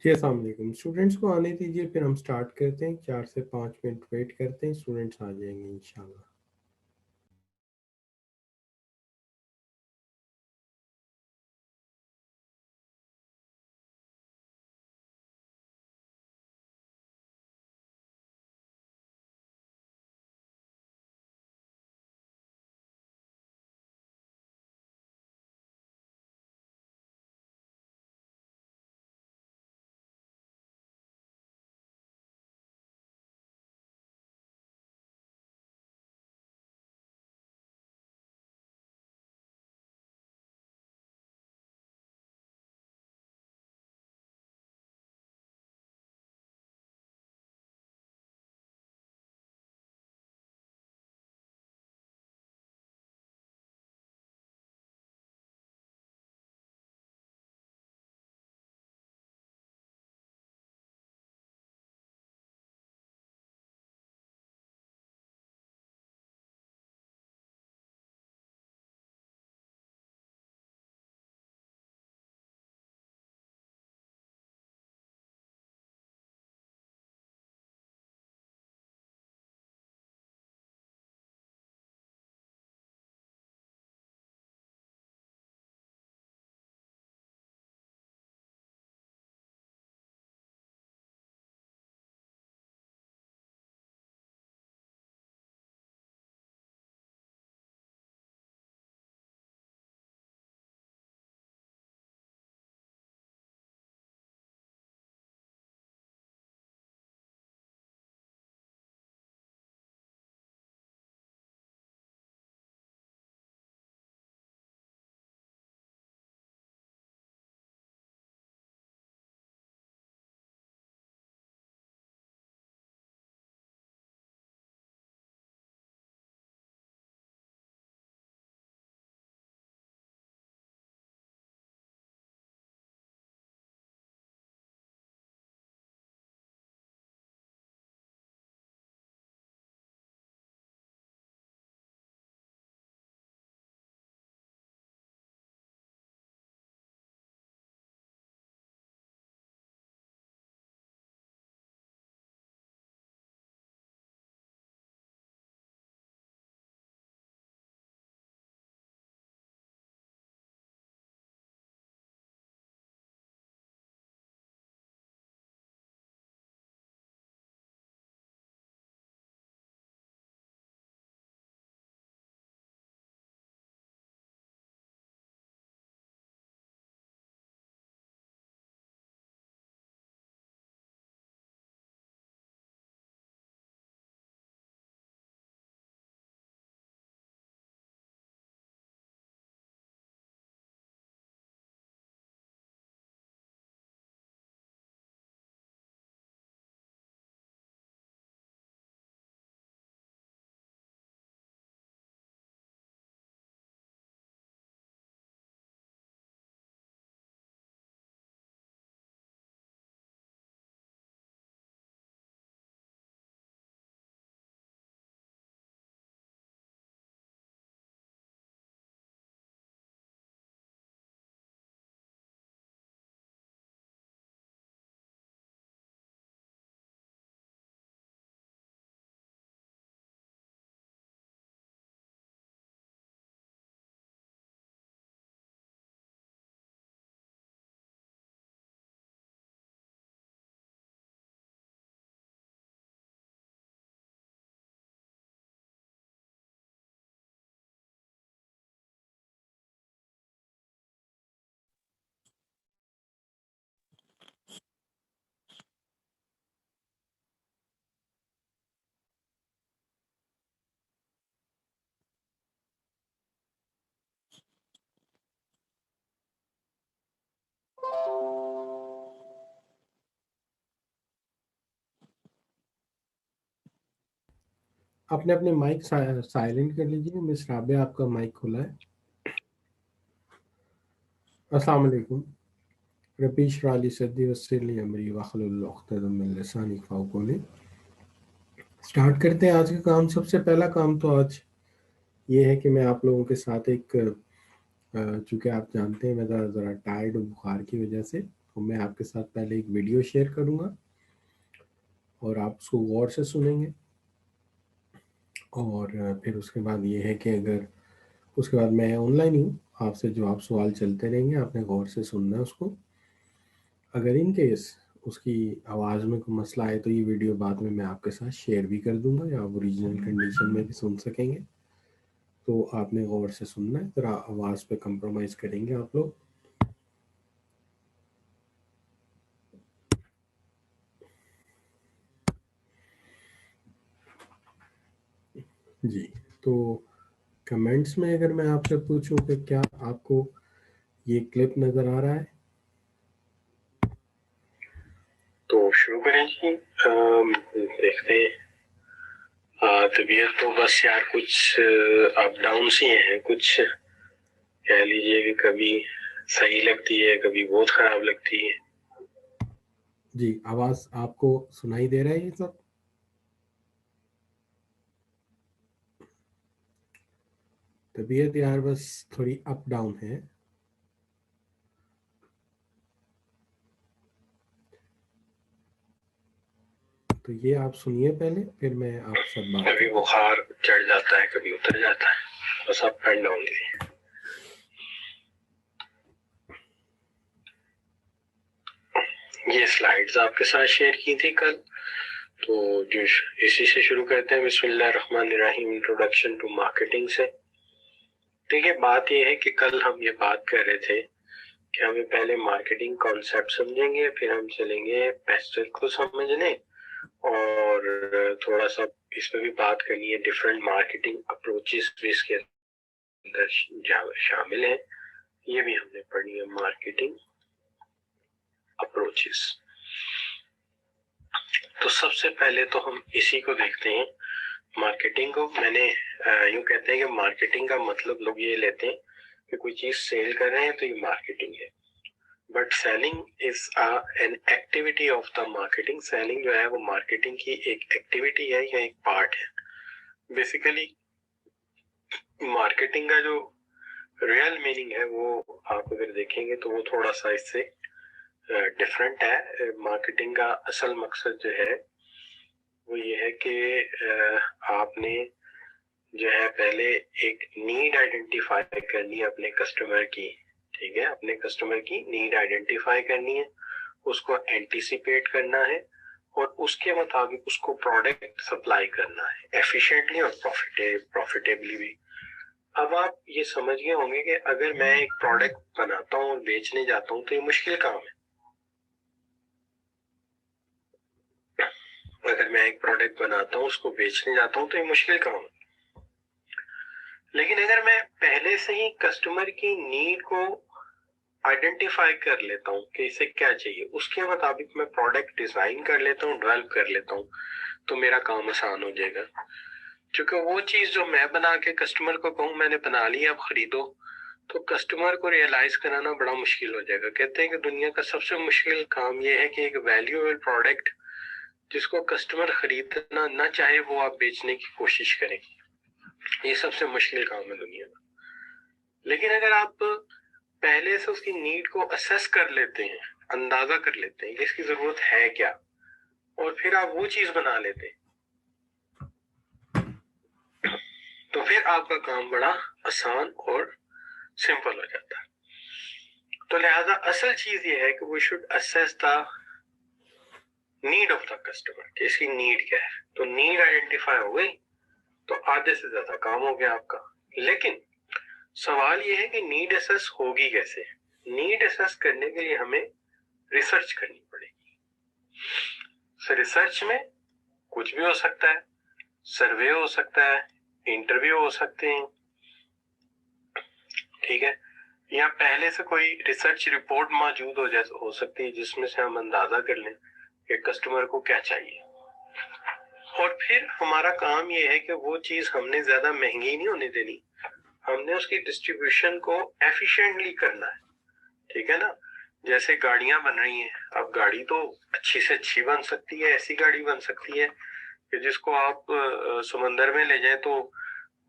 जी अस्सलाम वालेकुम। स्टूडेंट्स को आने दीजिए, फिर हम स्टार्ट करते हैं। 4 से 5 मिनट वेट करते हैं, स्टूडेंट्स आ जाएंगे इंशाल्लाह। आपने अपने माइक साइलेंट कर लीजिए। मिस राबिया, आपका माइक खुला है। अस्सलाम वालेकुम। रब्बी इश्रह ली सदरी वयस्सिर ली अमरी वहलुल उक़दतम मिन लिसानी यफ़क़हू क़ौली। स्टार्ट करते हैं आज का काम। सबसे पहला काम तो आज ये है कि मैं आप लोगों के साथ एक चूँकि आप जानते हैं मैं ज़रा टायर्ड हूँ बुखार की वजह से, तो मैं आपके साथ पहले एक वीडियो शेयर करूँगा और आप उसको गौर से सुनेंगे, और फिर उसके बाद ये है कि अगर उसके बाद मैं ऑनलाइन हूँ, आपसे जो आप सवाल चलते रहेंगे, आपने गौर से सुनना है उसको। अगर इन केस उसकी आवाज़ में कोई मसला आए तो ये वीडियो बाद में मैं आपके साथ शेयर भी कर दूंगा, या आप ओरिजिनल कंडीशन में भी सुन सकेंगे। तो आपने गौर से सुनना है, ज़रा आवाज़ पे कंप्रोमाइज़ करेंगे आप लोग। जी, तो कमेंट्स में अगर मैं आपसे पूछूं कि क्या आपको ये क्लिप नज़र आ रहा है, तो शुरू करें जी। देखते हैं। तबीयत तो बस यार कुछ अप डाउन सी हैं, कुछ कह लीजिए कि कभी सही लगती है, कभी बहुत खराब लगती है। जी, आवाज़ आपको सुनाई दे रहा है ये सब? तबीयत यार बस थोड़ी अप डाउन है। तो ये आप सुनिए पहले, फिर मैं आपसे बात। कभी बुखार चढ़ जाता है, कभी उतर जाता है, बस अप एंड डाउन। ये स्लाइड्स आपके साथ शेयर की थी कल, तो जो इसी से शुरू करते हैं। बिस्मिल्लाहिर्रहमानिर्रहीम, इंट्रोडक्शन टू मार्केटिंग से। देखिए, बात ये है कि कल हम ये बात कर रहे थे कि हमें पहले मार्केटिंग कॉन्सेप्ट समझेंगे, फिर हम चलेंगे पेस्टल को समझने, और थोड़ा सा इस पे भी बात करनी है। डिफरेंट मार्केटिंग अप्रोचेस भी इसके अंदर शामिल है, ये भी हमने पढ़नी है, मार्केटिंग अप्रोचेस। तो सबसे पहले तो हम इसी को देखते हैं, मार्केटिंग को। मैंने यूं कहते हैं कि मार्केटिंग का मतलब लोग ये लेते हैं कि कोई चीज सेल कर रहे हैं तो ये मार्केटिंग है, but selling is an activity of the marketing. Selling जो है वो मार्केटिंग की एक एक्टिविटी है या एक पार्ट है। बेसिकली मार्केटिंग का जो रियल मीनिंग है वो आप अगर देखेंगे तो वो थोड़ा सा इससे डिफरेंट है। मार्केटिंग का असल मकसद जो है वो ये है कि आपने जो है पहले एक नीड आइडेंटिफाई करनी है अपने कस्टमर की। ठीक है, अपने कस्टमर की नीड आइडेंटिफाई करनी है, उसको एंटिसिपेट करना है, और उसके मुताबिक उसको प्रोडक्ट सप्लाई करना है एफिशिएंटली और प्रॉफिटेबली भी। अब आप ये समझ गए होंगे कि अगर मैं एक प्रोडक्ट बनाता हूँ और बेचने जाता हूँ तो ये मुश्किल काम है। अगर मैं एक प्रोडक्ट बनाता हूँ, उसको बेचने जाता हूँ तो ये मुश्किल काम है। लेकिन अगर मैं पहले से ही कस्टमर की नीड को आइडेंटिफाई कर लेता हूँ कि इसे क्या चाहिए, उसके मुताबिक मैं प्रोडक्ट डिजाइन कर लेता हूँ, डेवलप कर लेता हूँ, तो मेरा काम आसान हो जाएगा। क्योंकि वो चीज जो मैं बना के कस्टमर को कहूँ मैंने बना ली, अब खरीदो, तो कस्टमर को रियलाइज कराना बड़ा मुश्किल हो जाएगा। कहते हैं कि दुनिया का सबसे मुश्किल काम ये है कि एक वैल्यूएबल प्रोडक्ट जिसको कस्टमर खरीदना ना चाहे वो आप बेचने की कोशिश करें, ये सबसे मुश्किल काम है दुनिया का। लेकिन अगर आप पहले से उसकी नीड को असेस कर लेते हैं, अंदाजा कर लेते हैं कि इसकी जरूरत है क्या, और फिर आप वो चीज बना लेते हैं, तो फिर आपका काम बड़ा आसान और सिंपल हो जाता है। तो लिहाजा असल चीज ये है कि we should assess the need of the customer, कि इसकी नीड क्या है। तो नीड आइडेंटिफाई हो गई तो आधे से ज्यादा काम हो गया आपका। लेकिन सवाल ये है कि नीड असेस होगी कैसे। नीड असेस करने के लिए हमें रिसर्च करनी पड़ेगी। सो रिसर्च में कुछ भी हो सकता है, सर्वे हो सकता है, इंटरव्यू हो सकते हैं, ठीक है, या पहले से कोई रिसर्च रिपोर्ट मौजूद हो सकती है जिसमें से हम अंदाजा कर लें कि कस्टमर को क्या चाहिए। और फिर हमारा काम ये है कि वो चीज हमने ज्यादा महंगी नहीं होने देनी, हमने उसकी डिस्ट्रीब्यूशन को एफिशिएंटली करना है। ठीक है ना, जैसे गाड़ियां बन रही हैं, अब गाड़ी तो अच्छी से अच्छी बन सकती है, ऐसी गाड़ी बन सकती है कि जिसको आप समंदर में ले जाए तो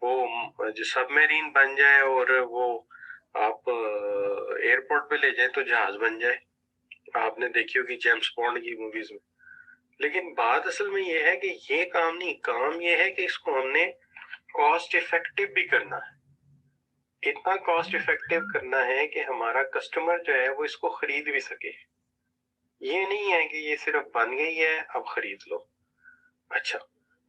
वो जो सबमरीन बन जाए, और वो आप एयरपोर्ट पे ले जाए तो जहाज बन जाए। आपने देखी होगी जेम्स बॉन्ड की मूवीज में। लेकिन बात असल में ये है कि ये काम नहीं, काम ये है कि इसको हमने कॉस्ट इफेक्टिव भी करना है। इतना कॉस्ट इफेक्टिव करना है कि हमारा कस्टमर जो है वो इसको खरीद भी सके। ये नहीं है कि ये सिर्फ बन गई है अब खरीद लो। अच्छा,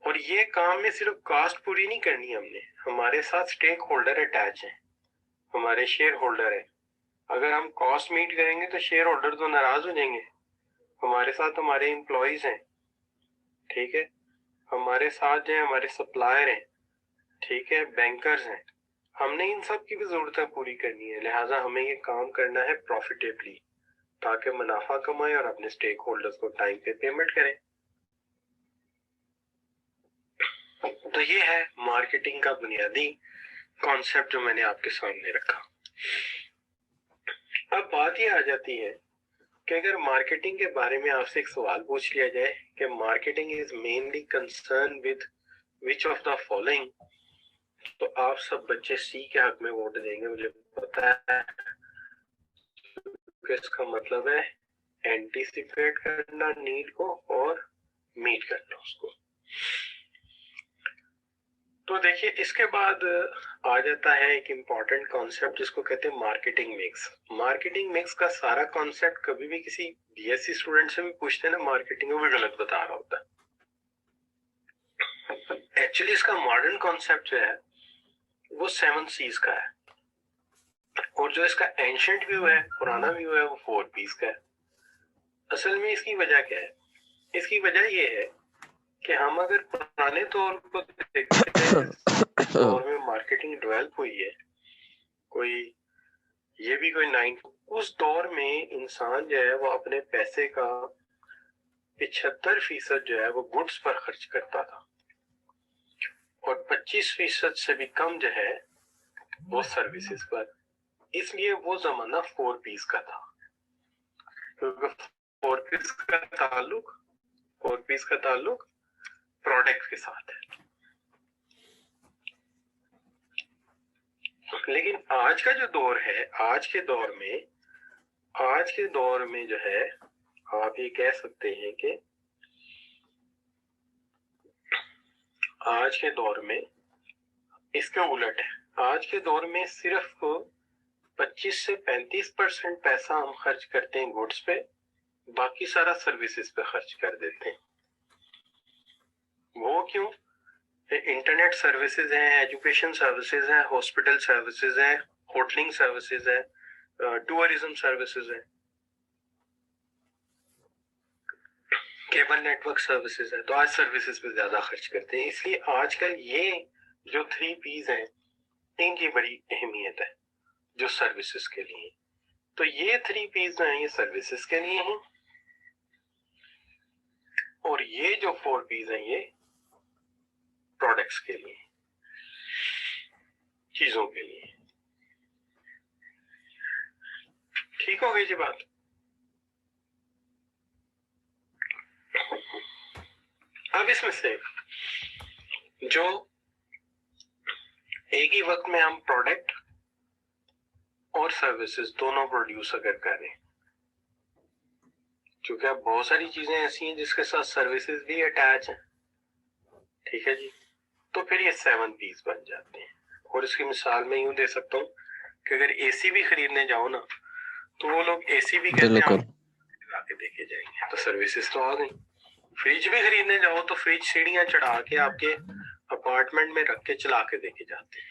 और ये काम में सिर्फ कॉस्ट पूरी नहीं करनी हमने, हमारे साथ स्टेक होल्डर अटैच हैं, हमारे शेयर होल्डर है। अगर हम कॉस्ट मीट करेंगे तो शेयर होल्डर तो नाराज हो जाएंगे। हमारे साथ हमारे एम्प्लॉइज हैं, ठीक है, हमारे साथ जो है हमारे सप्लायर हैं, ठीक है, बैंकर्स हैं। हमने इन सब की भी जरूरतें पूरी करनी है, लिहाजा हमें ये काम करना है प्रॉफिटेबली, ताकि मुनाफा कमाए और अपने स्टेक होल्डर्स को टाइम पे पेमेंट करें। तो ये है मार्केटिंग का बुनियादी कॉन्सेप्ट जो मैंने आपके सामने रखा। अब बात ये आ जाती है कि अगर मार्केटिंग के बारे में आपसे एक सवाल पूछ लिया जाए कि marketing is mainly concern with which of the following, तो आप सब बच्चे सी के हक में वोट देंगे, मुझे पता है कि इसका मतलब है एंटीसिपेट करना नीड को और मीट करना उसको। तो देखिए इसके बाद आ जाता है एक इम्पॉर्टेंट कॉन्सेप्ट जिसको कहते हैं मार्केटिंग मिक्स। मार्केटिंग मिक्स का सारा कॉन्सेप्ट कभी भी किसी बीएससी स्टूडेंट से भी पूछते हैं ना मार्केटिंग, वो भी गलत बता रहा होता है। एक्चुअली इसका मॉडर्न कॉन्सेप्ट जो है वो 7 C's का है, और जो इसका एंशिएंट व्यू है, पुराना व्यू है, वो 4 P's का है। असल में इसकी वजह क्या है? इसकी वजह ये है कि हम अगर पुराने तौर पर देखते हैं दौर में मार्केटिंग डेवलप हुई है, कोई ये भी कोई 9, उस दौर में इंसान जो है वो अपने पैसे का 75% जो है वो गुड्स पर खर्च करता था, और 25% से भी कम जो है वो सर्विसेज पर। इसलिए वो जमाना 4 P's का था, क्योंकि 4 P's का ताल्लुक प्रोडक्ट के साथ है। लेकिन आज का जो दौर है, आज के दौर में जो है आप ये कह सकते हैं कि आज के दौर में इसके उलट है। आज के दौर में सिर्फ 25 से 35% पैसा हम खर्च करते हैं गुड्स पे, बाकी सारा सर्विसेज पे खर्च कर देते हैं। वो क्यों? इंटरनेट सर्विसेज हैं, एजुकेशन सर्विसेज हैं, हॉस्पिटल सर्विसेज हैं, होटलिंग सर्विसेज हैं, टूरिज्म सर्विसेज हैं, केबल नेटवर्क सर्विसेज है। तो आज सर्विसेज पे ज्यादा खर्च करते हैं। इसलिए आजकल ये जो 3 P's हैं इनकी बड़ी अहमियत है जो सर्विसेज के लिए। तो ये 3 P's जो हैं ये सर्विसेज के लिए हैं, और ये जो 4 P's हैं ये प्रोडक्ट्स के लिए, चीजों के लिए। ठीक हो गई जी बात? अब इसमें से जो एक ही वक्त में हम प्रोडक्ट और सर्विसेज दोनों प्रोड्यूस अगर करें, क्योंकि अब बहुत सारी चीजें ऐसी हैं जिसके साथ सर्विसेज भी अटैच हैं, ठीक है जी, तो फिर ये 7 P's बन जाते हैं। और इसकी मिसाल मैं यूं दे सकता हूँ कि अगर एसी भी खरीदने जाओ ना, तो वो लोग एसी भी कहते हैं आके देखे जाएंगे, तो सर्विसेज तो आ गई। फ्रिज भी खरीदने जाओ तो फ्रिज सीढ़ियां चढ़ा के आपके अपार्टमेंट में रख के चला के देखे जाते हैं।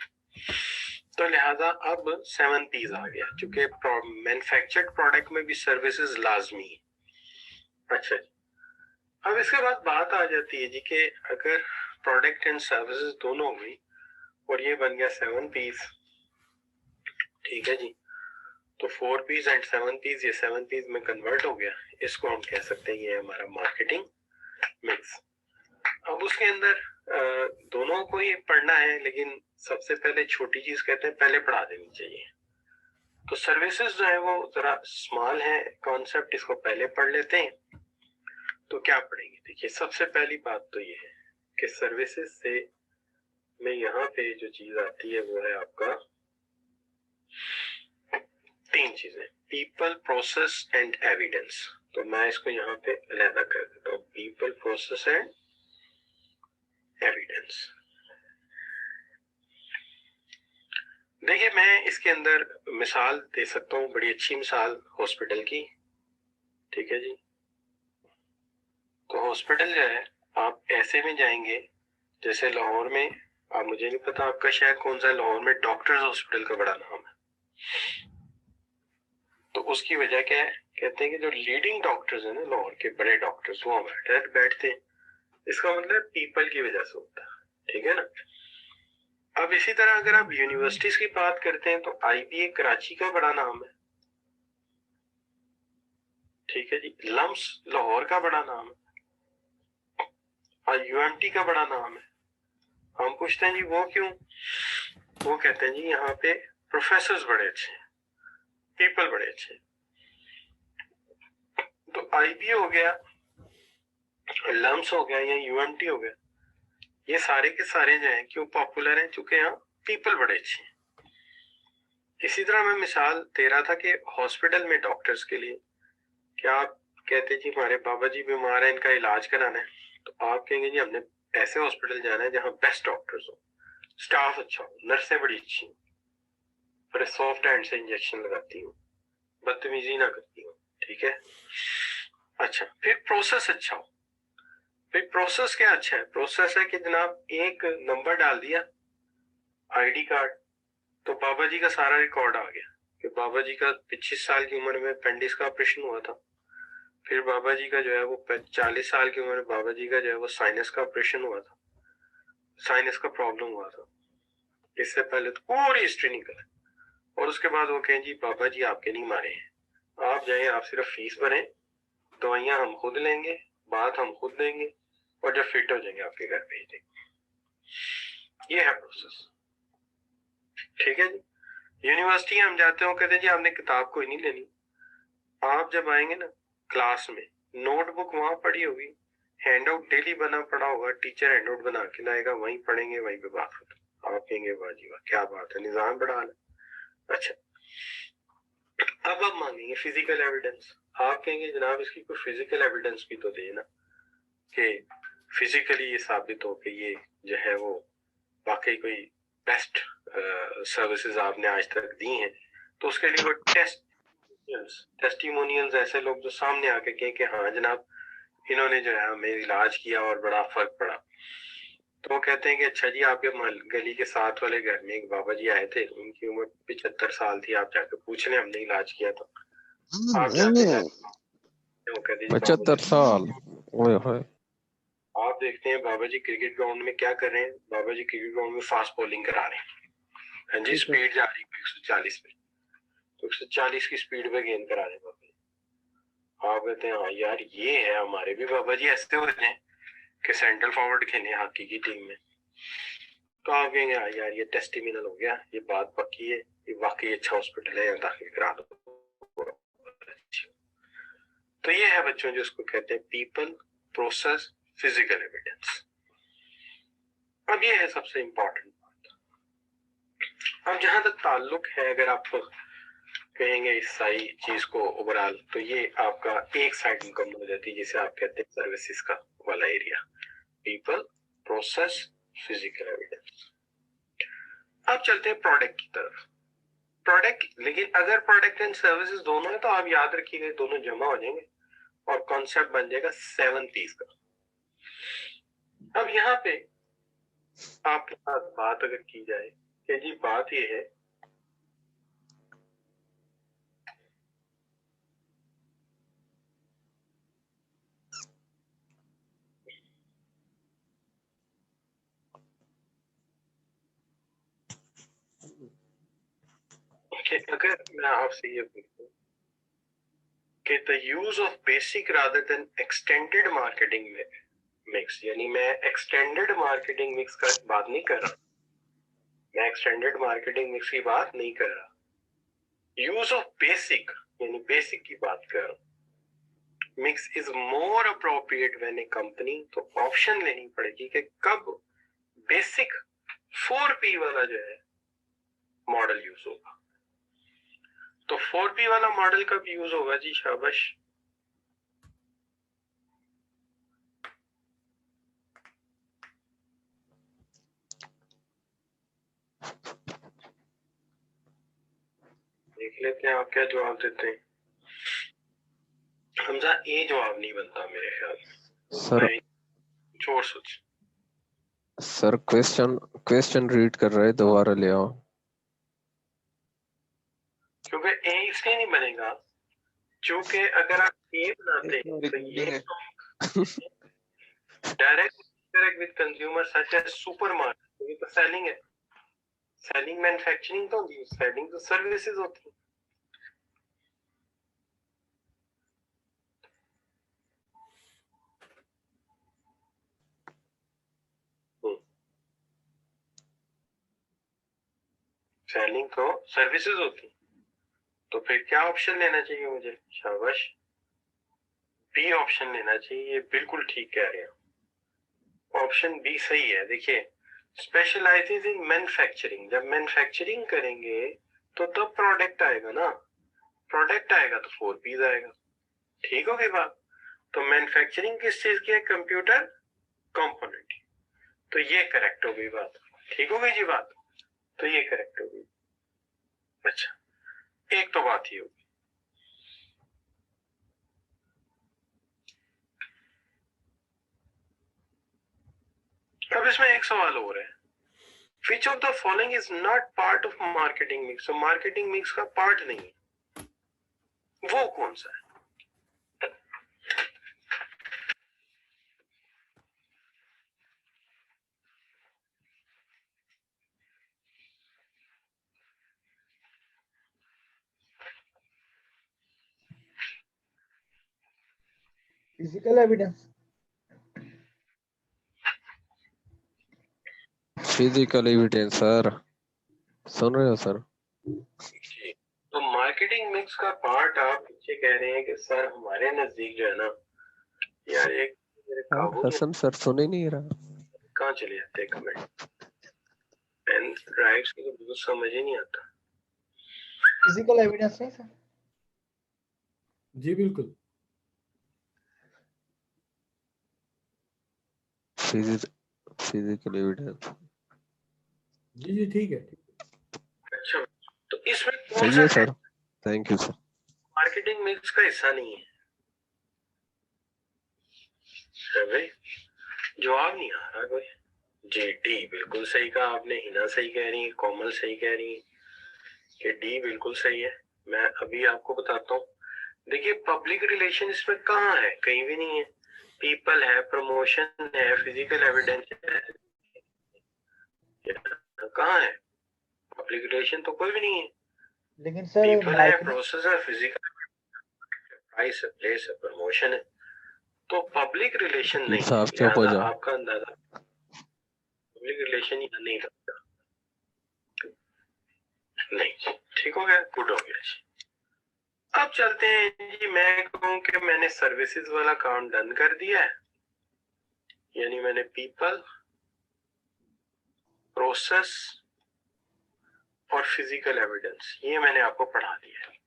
तो लिहाजा अब 7 P's आ गया, क्योंकि मैन्युफैक्चर्ड प्रोडक्ट में भी सर्विसेज लाजमी है। अच्छा जी, अब इसके बाद बात आ जाती है जी कि अगर प्रोडक्ट एंड सर्विसेज दोनों हो गई और ये बन गया 7 P's, ठीक है जी, तो 4 P's एंड 7 P's ये 7 P's में कन्वर्ट हो गया। इसको हम कह सकते हैं ये हमारा मार्केटिंग मिक्स। अब उसके अंदर दोनों को ही पढ़ना है, लेकिन सबसे पहले छोटी चीज कहते हैं पहले पढ़ा देनी चाहिए। तो सर्विसेज जो है वो जरा स्मॉल है कॉन्सेप्ट, इसको पहले पढ़ लेते हैं। तो क्या पढ़ेंगे? देखिए सबसे पहली बात तो ये है कि सर्विसेज से में यहाँ पे जो चीज आती है वो है आपका 3 चीजें। People, process and evidence. तो मैं इसको यहाँ पे अलग कर देता हूँ, पीपल, प्रोसेस एंड एविडेंस। देखिए मैं इसके अंदर मिसाल दे सकता हूँ, बड़ी अच्छी मिसाल हॉस्पिटल की, ठीक है जी। तो हॉस्पिटल जो है आप ऐसे में जाएंगे जैसे लाहौर में, आप, मुझे नहीं पता आपका शहर कौन सा है, लाहौर में डॉक्टर्स हॉस्पिटल का बड़ा नाम है। तो उसकी वजह क्या है, कहते हैं कि जो लीडिंग डॉक्टर्स हैं ना लाहौर के, बड़े डॉक्टर्स, वो बैठते हैं। इसका मतलब पीपल की वजह से होता है, ठीक है ना। अब इसी तरह अगर आप यूनिवर्सिटीज की बात करते हैं तो आईबीए कराची का बड़ा नाम है, ठीक है जी। लम्स लाहौर का बड़ा नाम है और यूएमटी का बड़ा नाम है। हम पूछते हैं जी वो क्यों, वो कहते हैं जी यहाँ पे प्रोफेसर्स बड़े अच्छे हैं, पीपल बड़े अच्छे हैं। तो आईबीए हो गया, लम्स हो गया या यूएमटी हो गया, ये सारे के सारे जो हैं क्यों पॉपुलर हैं, चूंकि यहाँ पीपल बड़े अच्छे हैं। इसी तरह मैं मिसाल दे रहा था कि हॉस्पिटल में डॉक्टर्स के लिए, क्या आप कहते जी हमारे बाबा जी बीमार है, इनका इलाज कराना है, तो आप कहेंगे जी हमने ऐसे हॉस्पिटल जाना है जहाँ बेस्ट डॉक्टर्स हो, स्टाफ अच्छा हो, नर्सें बड़ी अच्छी हो, बड़े सॉफ्ट हैंड से इंजेक्शन लगाती हो, बदतमीजी ना करती हो, ठीक है। अच्छा, फिर प्रोसेस अच्छा हो। फिर प्रोसेस क्या अच्छा है, प्रोसेस है कि जनाब एक नंबर डाल दिया आईडी कार्ड, तो बाबा जी का सारा रिकॉर्ड आ गया कि बाबा जी का 25 साल की उम्र में अपेंडिक्स का ऑपरेशन हुआ था। फिर बाबा जी का जो है वो 40 साल की उम्र में बाबा जी का जो है वो साइनस का ऑपरेशन हुआ था, साइनस का प्रॉब्लम हुआ था। इससे पहले तो पूरी हिस्ट्री निकला और उसके बाद वो कहें जी बाबा जी आपके नहीं मारे हैं, आप जाए, आप सिर्फ फीस भरें, दवाइयां हम खुद लेंगे, बात हम खुद देंगे और जब फिट हो जाएंगे आपके घर भेज देंगे। ये है प्रोसेस, ठीक है जी। यूनिवर्सिटी हम जाते हो, कहते हैं जी आपने किताब कोई नहीं लेनी, आप जब आएंगे ना क्लास में, नोटबुक वहां पड़ी होगी, हैंड आउट डेली बना पड़ा होगा, टीचर हैंड आउट बना के लाएगा, वहीं पढ़ेंगे, वहीं पे बात खत्म। आप कहेंगे वाह जी वाह क्या बात है, निजाम बड़ा है। अच्छा, अब आप मांगेंगे फिजिकल एविडेंस, आप कहेंगे जनाब इसकी कोई फिजिकल एविडेंस भी तो देना कि फिजिकली ये साबित हो कि ये जो है वो वाकई कोई बेस्ट सर्विसेज आपने आज तक दी हैं। तो उसके लिए वो टेस्टिमोनियल्स, ऐसे लोग जो सामने आके कहें कि हाँ जनाब इन्होंने जो है हमें इलाज किया और बड़ा फर्क पड़ा। तो वो कहते हैं कि अच्छा जी आपके गली के साथ वाले घर में एक बाबा जी आए थे, उनकी उम्र 75 साल थी, आप जाके पूछ लें हमने इलाज किया था। आप जाते जाते वो कहते 75 साल, ओए होए। आप देखते हैं बाबा जी क्रिकेट ग्राउंड में क्या कर रहे हैं, बाबा जी क्रिकेट ग्राउंड में फास्ट बॉलिंग करा रहे हैं, हाँ जी, स्पीड जा रही है 140 पे, तो 140 की स्पीड पे गेंद करा रहे हैं बाबा जी। आप कहते हैं हाँ यार ये है, हमारे भी बाबा जी ऐसे हो रहे हैं कि सेंट्रल फॉरवर्ड खेले हॉकी की टीम में। तो आप कहेंगे हाँ यार ये टेस्टिमोनियल हो गया, ये बात पक्की है, ये वाकई अच्छा हॉस्पिटल है, यहाँ दाखिल करा दो। तो ये है बच्चों जो इसको कहते हैं पीपल, प्रोसेस, फिजिकल एविडेंस। अब ये है सबसे इंपॉर्टेंट बात। अब जहां तक ताल्लुक है, अगर आप कहेंगे इस सारी चीज को ओवरऑल, तो ये आपका एक साइड मुकम्मल हो जाती है जिसे आप कहते हैं सर्विसेज का वाला area, people, process, physical evidence. अब चलते हैं प्रोडक्ट की तरफ। प्रोडक्ट, लेकिन अगर प्रोडक्ट एंड सर्विसेज दोनों है तो आप याद रखिएगा दोनों जमा हो जाएंगे और कॉन्सेप्ट बन जाएगा 7 पीस का। अब यहाँ पे आपके साथ बात अगर की जाए कि जी बात ये है कि अगर मैं आपसे ये पूछूं कि the use of basic rather than extended marketing mix, यानी मैं एक्सटेंडेड मार्केटिंग मिक्स का बात नहीं कर रहा, मैं एक्सटेंडेड मार्केटिंग मिक्स की बात नहीं कर रहा, यूज ऑफ बेसिक यानी बेसिक की बात कर रहा हूं। Mix is more appropriate when A company, तो ऑप्शन लेनी पड़ेगी कि कब बेसिक 4P वाला जो है मॉडल यूज होगा। तो 4P वाला मॉडल कब यूज होगा जी? शाबाश। देख लेते हैं आप क्या जवाब देते हैं। हमजा ए जवाब नहीं बनता मेरे ख्याल में। सर छोड़ सोच। सर क्वेश्चन रीड कर रहे, दोबारा ले आओ। क्योंकि ए इसलिए नहीं बनेगा क्योंकि अगर आप ए बनाते हैं तो ये direct with consumer such as supermarket, ये तो सेलिंग है। सेलिंग मैन्युफैक्चरिंग तो होती है, सेलिंग तो सर्विसेज होती है। सेलिंग तो सर्विसेज होती है। तो फिर क्या ऑप्शन लेना चाहिए मुझे? शाबाश, बी ऑप्शन लेना चाहिए। ये बिल्कुल ठीक कह रहे हैं, ऑप्शन बी सही है। देखिए, स्पेशलाइजेज इन मैन्युफैक्चरिंग, जब मैन्युफैक्चरिंग करेंगे तो तब प्रोडक्ट आएगा ना, प्रोडक्ट आएगा तो 4P आएगा। ठीक हो गई बात? तो मैन्युफैक्चरिंग किस चीज की है? Computer component. तो ये करेक्ट हो गई बात। ठीक हो गई जी बात? तो ये करेक्ट हो गई। अच्छा, एक तो बात ये होगी। अब इसमें एक सवाल और है, which of the following is not part of marketing mix? तो मार्केटिंग मिक्स का पार्ट नहीं है, वो कौन सा है? Physical evidence. Physical evidence sir, सुन रहे हो सर? तो मार्केटिंग मिक्स का पार्ट आप पीछे कह रहे हैं कि सर हमारे नजदीक जो है ना यार, एक मेरे काबू हसन सर सुन ही नहीं रहा। कहाँ चले जाते हैं कमेंट एंड राइट्स की, तो बिल्कुल समझ ही नहीं आता। फिजिकल एविडेंस नहीं सर? जी बिल्कुल। फिजिकल एविडेंस जी जी ठीक है। अच्छा, तो इसमें कौन सही सा है sir, thank you sir. Marketing mix का हिस्सा नहीं है? भाई जवाब नहीं आ रहा कोई। जी डी बिल्कुल सही कहा आपने, हिना सही कह रही है, कोमल सही कह रही है कि डी बिल्कुल सही है। मैं अभी आपको बताता हूँ। देखिए, पब्लिक रिलेशन इसमें कहाँ है? कहीं भी नहीं है। पीपल है, प्रमोशन है, फिजिकल एविडेंस है, कहाँ है? पब्लिक रिलेशन तो कोई भी नहीं है। लेकिन सर पीपल है, प्रोसेस है, फिजिकल प्राइस है, प्लेस है, प्रमोशन है। तो पब्लिक रिलेशन नहीं है, साहब चुप हो लिहाजा जाओ। आपका अंदाजा पब्लिक रिलेशन यहाँ नहीं लगता। नहीं, ठीक हो गया, गुड हो गया जी। अब चलते हैं जी, मैं कहूँ कि मैंने सर्विसेज वाला काम डन कर दिया है, यानी मैंने पीपल, प्रोसेस और फिजिकल एविडेंस ये मैंने आपको पढ़ा दिया है।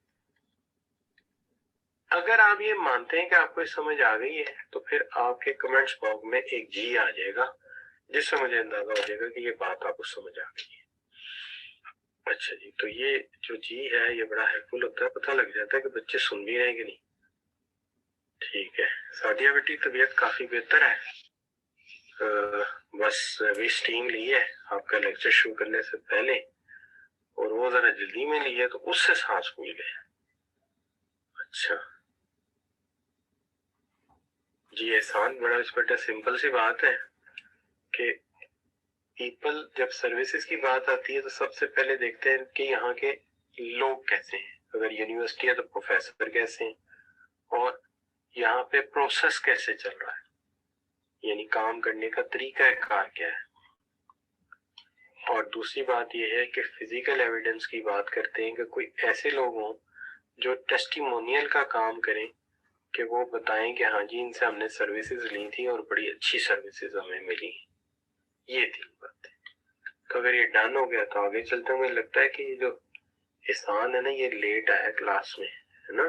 अगर आप ये मानते हैं कि आपको ये समझ आ गई है तो फिर आपके कमेंट्स बॉक्स में एक जी आ जाएगा, जिससे मुझे अंदाजा हो जाएगा कि ये बात आपको समझ आ गई है। अच्छा जी, तो ये जो जी है ये बड़ा हेल्पफुल होता है, पता लग जाता है कि बच्चे सुन भी रहे हैं कि नहीं। ठीक है, सादिया बेटी तबीयत काफी बेहतर है, बस अभी स्टीम ली है आपका लेक्चर शुरू करने से पहले, और वो जरा जल्दी में ली है तो उससे सांस फूल गए। अच्छा जी एहसान, बड़ा इस बेटा सिंपल सी बात है कि पीपल, जब सर्विसेज की बात आती है तो सबसे पहले देखते हैं कि यहाँ के लोग कैसे हैं। अगर यूनिवर्सिटी है तो प्रोफेसर कैसे हैं, और यहाँ पे प्रोसेस कैसे चल रहा है, यानी काम करने का तरीका कार क्या है। और दूसरी बात यह है कि फिजिकल एविडेंस की बात करते हैं कि कोई ऐसे लोग हों जो टेस्टिमोनियल का काम करें, कि वो बताएं कि हाँ जी इनसे हमने सर्विसेज ली थी और बड़ी अच्छी सर्विसेज हमें मिली। ये तीन बातें, तो अगर ये डन हो गया तो आगे चलते हुए लगता है कि जो एहसान है ना, ये लेट आया क्लास में, है ना।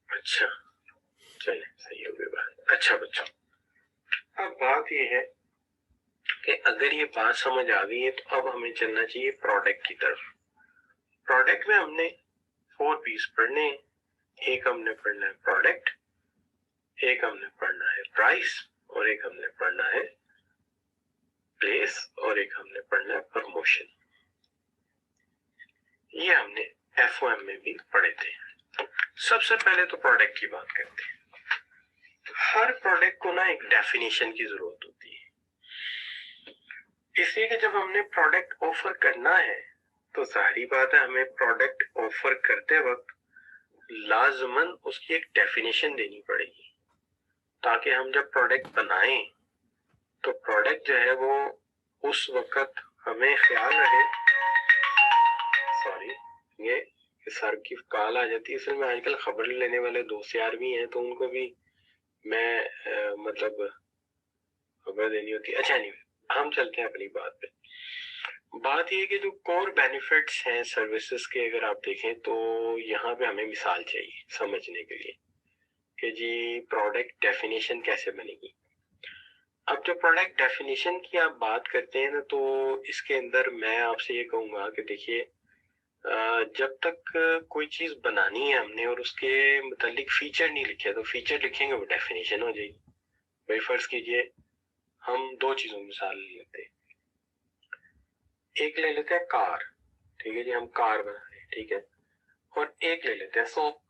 अच्छा चलिए, सही हो गई बात। अच्छा बच्चों, अब बात ये है कि अगर ये बात समझ आ गई है तो अब हमें चलना चाहिए प्रोडक्ट की तरफ। प्रोडक्ट में हमने 4 पीस पढ़ने हैं। एक हमने पढ़ना है प्रोडक्ट, एक हमने पढ़ना है प्राइस, और एक हमने पढ़ना है प्लेस, और एक हमने पढ़ना है प्रमोशन। ये हमने FOM में भी पढ़े थे। सबसे पहले तो प्रोडक्ट की बात करते हैं। हर प्रोडक्ट को ना एक डेफिनेशन की जरूरत होती है, इसलिए कि जब हमने प्रोडक्ट ऑफर करना है तो सारी बात है हमें प्रोडक्ट ऑफर करते वक्त लाजमन उसकी एक डेफिनेशन देनी पड़ेगी, ताकि हम जब प्रोडक्ट बनाएं तो प्रोडक्ट जो है वो उस वक्त हमें ख्याल रहे। सॉरी, ये सर की कॉल आ जाती है, इसलिए आजकल खबर लेने वाले दोस्त यार भी हैं तो उनको भी मैं मतलब खबर देनी होती है। अच्छा नहीं, हम चलते हैं अपनी बात पे। बात ये कि जो कोर बेनिफिट्स हैं सर्विसेज के, अगर आप देखें तो यहाँ पे हमें मिसाल चाहिए समझने के लिए कि जी प्रोडक्ट डेफिनेशन कैसे बनेगी। अब जो प्रोडक्ट डेफिनेशन की आप बात करते हैं ना, तो इसके अंदर मैं आपसे ये कहूंगा कि देखिए, जब तक कोई चीज बनानी है हमने और उसके मुतालिक फीचर नहीं लिखे तो फीचर लिखेंगे वो डेफिनेशन हो जाएगी। भाई फर्ज कीजिए हम दो चीजों की मिसाल ले लेते हैं। एक ले लेते हैं कार, ठीक है जी, हम कार बना रहे हैं, ठीक है। और एक ले लेते हैं सोप,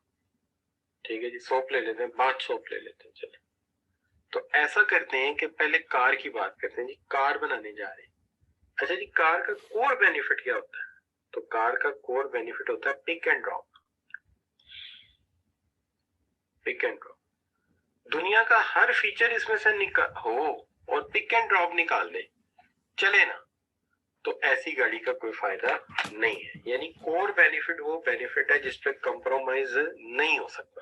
ठीक है जी, सोप ले लेते हैं, बाथ सोप ले लेते हैं। चलो, तो ऐसा करते हैं कि पहले कार की बात करते हैं जी, कार बनाने जा रहे हैं। अच्छा जी, कार का कोर बेनिफिट क्या होता है? तो कार का कोर बेनिफिट होता है pick and drop. Pick and drop, दुनिया का हर फीचर इसमें से निकाल हो और पिक एंड ड्रॉप निकाल दे, चले ना, तो ऐसी गाड़ी का कोई फायदा नहीं है। यानी कोर बेनिफिट वो बेनिफिट है जिस पे कंप्रोमाइज नहीं हो सकता।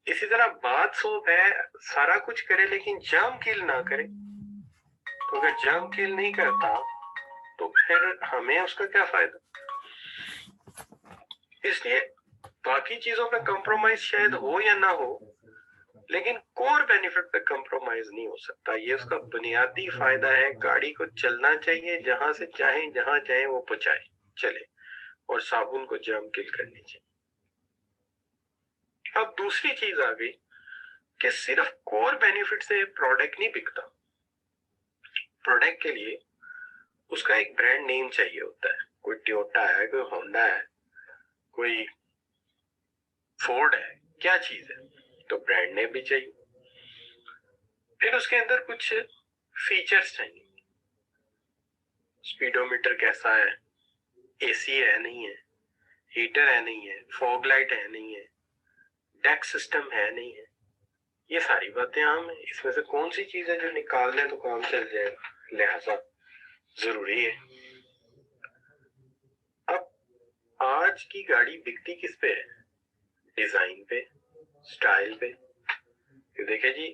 इसी तरह बात सोप है, सारा कुछ करे लेकिन जर्म किल ना करे। तो अगर जर्म किल नहीं करता तो फिर हमें उसका क्या फायदा। इसलिए बाकी चीजों पे कंप्रोमाइज शायद हो या ना हो, लेकिन कोर बेनिफिट पे कंप्रोमाइज नहीं हो सकता। ये उसका बुनियादी फायदा है। गाड़ी को चलना चाहिए, जहां से चाहे जहां चाहे वो पहुंचाए चले, और साबुन को जर्म किल करनी चाहिए। अब दूसरी चीज आ गई कि सिर्फ कोर बेनिफिट से प्रोडक्ट नहीं बिकता। प्रोडक्ट के लिए उसका एक ब्रांड नेम चाहिए होता है। कोई टोयोटा है, कोई होंडा है, कोई फोर्ड है, क्या चीज है, तो ब्रांड नेम भी चाहिए। फिर उसके अंदर कुछ फीचर्स चाहिए। स्पीडोमीटर कैसा है, एसी है नहीं है, हीटर है नहीं है, फॉग लाइट है नहीं है, डेक सिस्टम है नहीं है, ये सारी बातें आम है। इसमें से कौन सी चीज है जो निकाल ले तो काम चल जाएगा, लिहाजा जरूरी है। अब आज की गाड़ी बिकती किस पे है? डिजाइन पे, स्टाइल पे। तो देखे जी,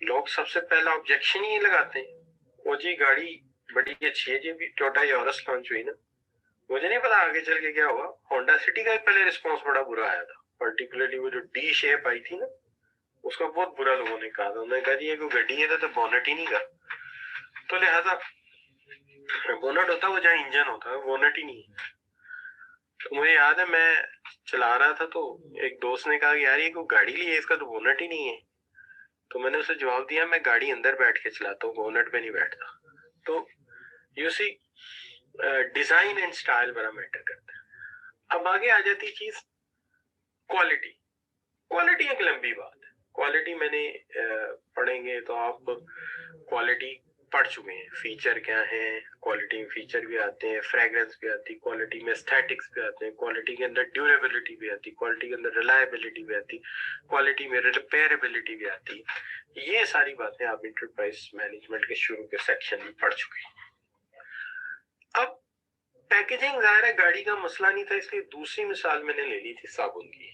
लोग सबसे पहला ऑब्जेक्शन ही लगाते हैं, वो जी गाड़ी बड़ी अच्छी है जी, अभी टोयोटा यारिस लॉन्च हुई ना, मुझे नहीं पता आगे चल के क्या हुआ। होंडा सिटी का पहले रिस्पॉन्स बड़ा बुरा आया था, पर्टिकुलरली वो जो डी शेप आई थी ना, उसका बहुत बुरा लोगों ने कहा था। उन्होंने कहा जी ये कोई गड्डी है तो बोनट ही नहीं का, तो लिहाजा बोनट होता है वो जहाँ इंजन होता है, बोनट ही नहीं है। तो मुझे याद है मैं चला रहा था तो एक दोस्त ने कहा यार ये कोई गाड़ी ली है, इसका तो बोनट ही नहीं है। तो मैंने उसे जवाब दिया मैं गाड़ी अंदर बैठ के चलाता हूँ, बोनट पे नहीं बैठता। तो you see, design and style बड़ा मैटर करता है। अब आगे आ जाती चीज क्वालिटी। क्वालिटी एक लंबी बात है। क्वालिटी मैंने पढ़ेंगे तो आप क्वालिटी पढ़ चुके हैं, फीचर क्या है, क्वालिटी में फीचर भी आते हैं, फ्रेग्रेंस भी आती है, क्वालिटी में एस्थेटिक्स भी आते हैं, क्वालिटी के अंदर ड्यूरेबिलिटी भी आती है, क्वालिटी के अंदर रिलायबिलिटी भी आती, क्वालिटी में रिपेयरेबिलिटी भी आती है। ये सारी बातें आप इंटरप्राइज मैनेजमेंट के शुरू के सेक्शन में पढ़ चुके हैं। अब पैकेजिंग जाहिर है गाड़ी का मसला नहीं था, इसलिए दूसरी मिसाल मैंने ले ली थी साबुन की।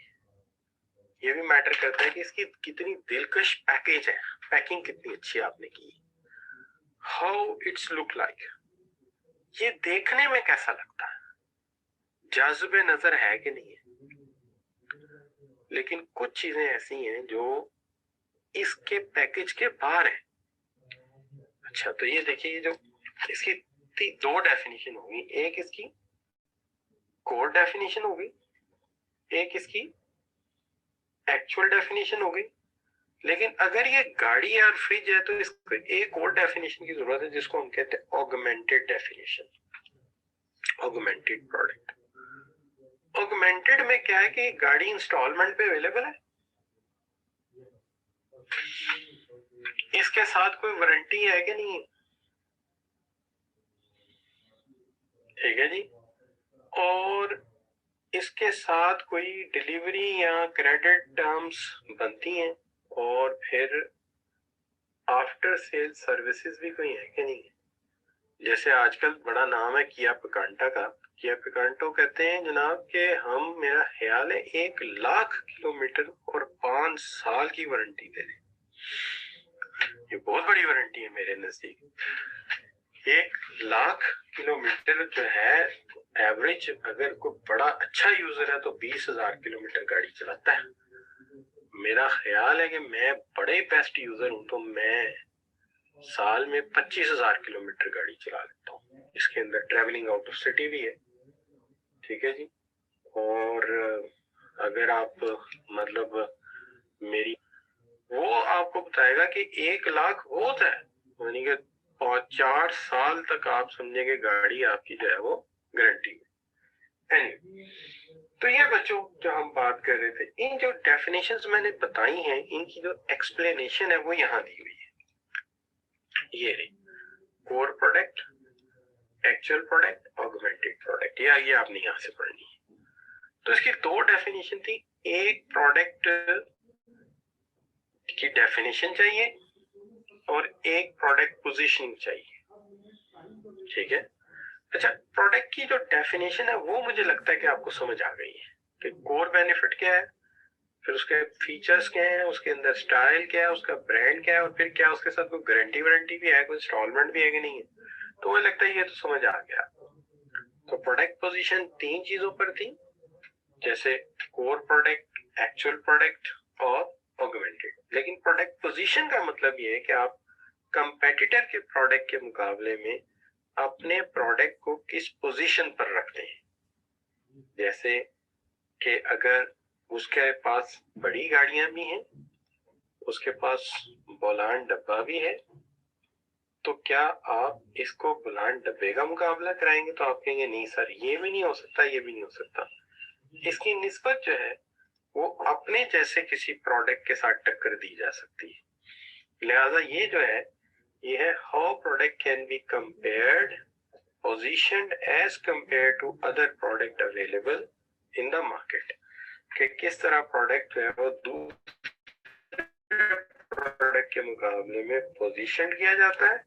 ये भी मैटर करता है कि इसकी कितनी दिलकश पैकेज है, पैकिंग कितनी अच्छी आपने की, हाउ इट्स लुक लाइक, ये देखने में कैसा लगता है। जाज़िबे नजर है कि नहीं है, लेकिन कुछ चीजें ऐसी हैं जो इसके पैकेज के बाहर है। अच्छा, तो ये देखिए, ये जो इसकी दो डेफिनेशन होगी, एक इसकी कोर डेफिनेशन होगी, एक इसकी एक्चुअल डेफिनेशन होगी। लेकिन अगर ये गाड़ी या फ्रिज है तो इसको एक और डेफिनेशन की जरूरत है, जिसको हम कहते हैं augmented definition, augmented product. Augmented में क्या है कि गाड़ी इंस्टॉलमेंट पे अवेलेबल है, इसके साथ कोई वारंटी है कि नहीं, ठीक है जी, और इसके साथ कोई डिलीवरी या क्रेडिट टर्म्स बनती हैं, और फिर आफ्टर सेल सर्विसेज भी कोई है कि नहीं है। जैसे आजकल बड़ा नाम है किया पिकांटा का, किया पिकांटो कहते हैं जनाब कि हम, मेरा ख्याल है 1,00,000 किलोमीटर और 5 साल की वारंटी दे रहे हैं। ये बहुत बड़ी वारंटी है मेरे नजदीक। 1,00,000 किलोमीटर जो है एवरेज, अगर कोई बड़ा अच्छा यूजर है तो 20,000 किलोमीटर गाड़ी चलाता है। मेरा ख्याल है कि मैं बड़े बेस्ट यूजर हूं तो मैं साल में 25,000 किलोमीटर गाड़ी चला लेता हूँ। इसके अंदर ट्रेवलिंग आउट ऑफ सिटी भी है, ठीक है जी। और अगर आप मतलब मेरी, वो आपको बताएगा कि 1,00,000 बहुत है, यानी कि 4 साल तक आप समझेंगे गाड़ी आपकी जो है वो गारंटी में। तो ये बच्चों जो हम बात कर रहे थे, इन जो डेफिनेशंस मैंने बताई हैं, इनकी जो एक्सप्लेनेशन है वो यहाँ दी हुई है। ये रही core product, actual product, augmented product, ये आगे आपने यहाँ से पढ़नी है। तो इसकी दो डेफिनेशन थी, एक प्रोडक्ट की डेफिनेशन चाहिए और एक प्रोडक्ट पोजीशनिंग चाहिए, ठीक है। अच्छा, प्रोडक्ट की जो डेफिनेशन है वो मुझे लगता है कि आपको समझ आ गई है कि कोर बेनिफिट क्या है, फिर उसके फीचर्स क्या है, उसके अंदर स्टाइल क्या है, उसका ब्रांड क्या है, और फिर क्या उसके साथ कोई गारंटी वारंटी भी है, कोई इंस्टॉलमेंट भी है कि नहीं है। तो मुझे लगता है ये तो समझ आ गया। तो प्रोडक्ट पोजीशन 3 चीजों पर थी, जैसे कोर प्रोडक्ट, एक्चुअल प्रोडक्ट और ऑगमेंटेड। लेकिन प्रोडक्ट पोजीशन का मतलब ये है कि आप कंपेटिटर के प्रोडक्ट के मुकाबले में अपने प्रोडक्ट को किस पोजीशन पर रखते हैं। जैसे कि अगर उसके पास बड़ी गाड़ियां भी हैं, उसके पास बोलान डब्बा भी है, तो क्या आप इसको बोलान डब्बे का मुकाबला कराएंगे? तो आप कहेंगे नहीं सर, ये भी नहीं हो सकता, ये भी नहीं हो सकता। इसकी निस्बत जो है वो अपने जैसे किसी प्रोडक्ट के साथ टक्कर दी जा सकती है। लिहाजा ये जो है, ये है how product can be compared, positioned as compare to other product available in the market. कि किस तरह प्रोडक्ट है वो दूसरे प्रोडक्ट के मुकाबले में पोजीशन किया जाता है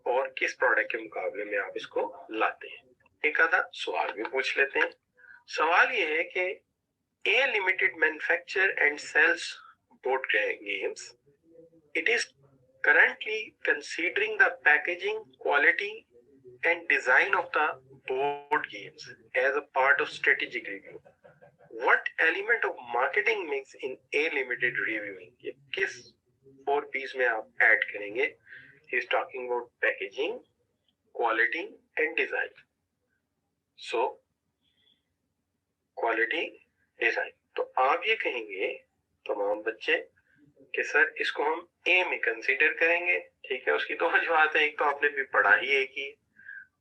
और किस प्रोडक्ट के मुकाबले में आप इसको लाते हैं। एक आधा सवाल भी पूछ लेते हैं। सवाल ये है कि A Limited manufacture and sells board games. It is currently considering the packaging, quality and design of the board games as a part of strategic review. What element of marketing mix in A Limited reviewing? ये किस 4 P's में आप add करेंगे? He is talking about packaging, quality and design. So, quality, design. तो आप ये कहेंगे तमाम बच्चे कि सर इसको हम ए में कंसीडर करेंगे, ठीक है। उसकी दो वजूहत है, एक तो आपने भी पढ़ा ही एक ही,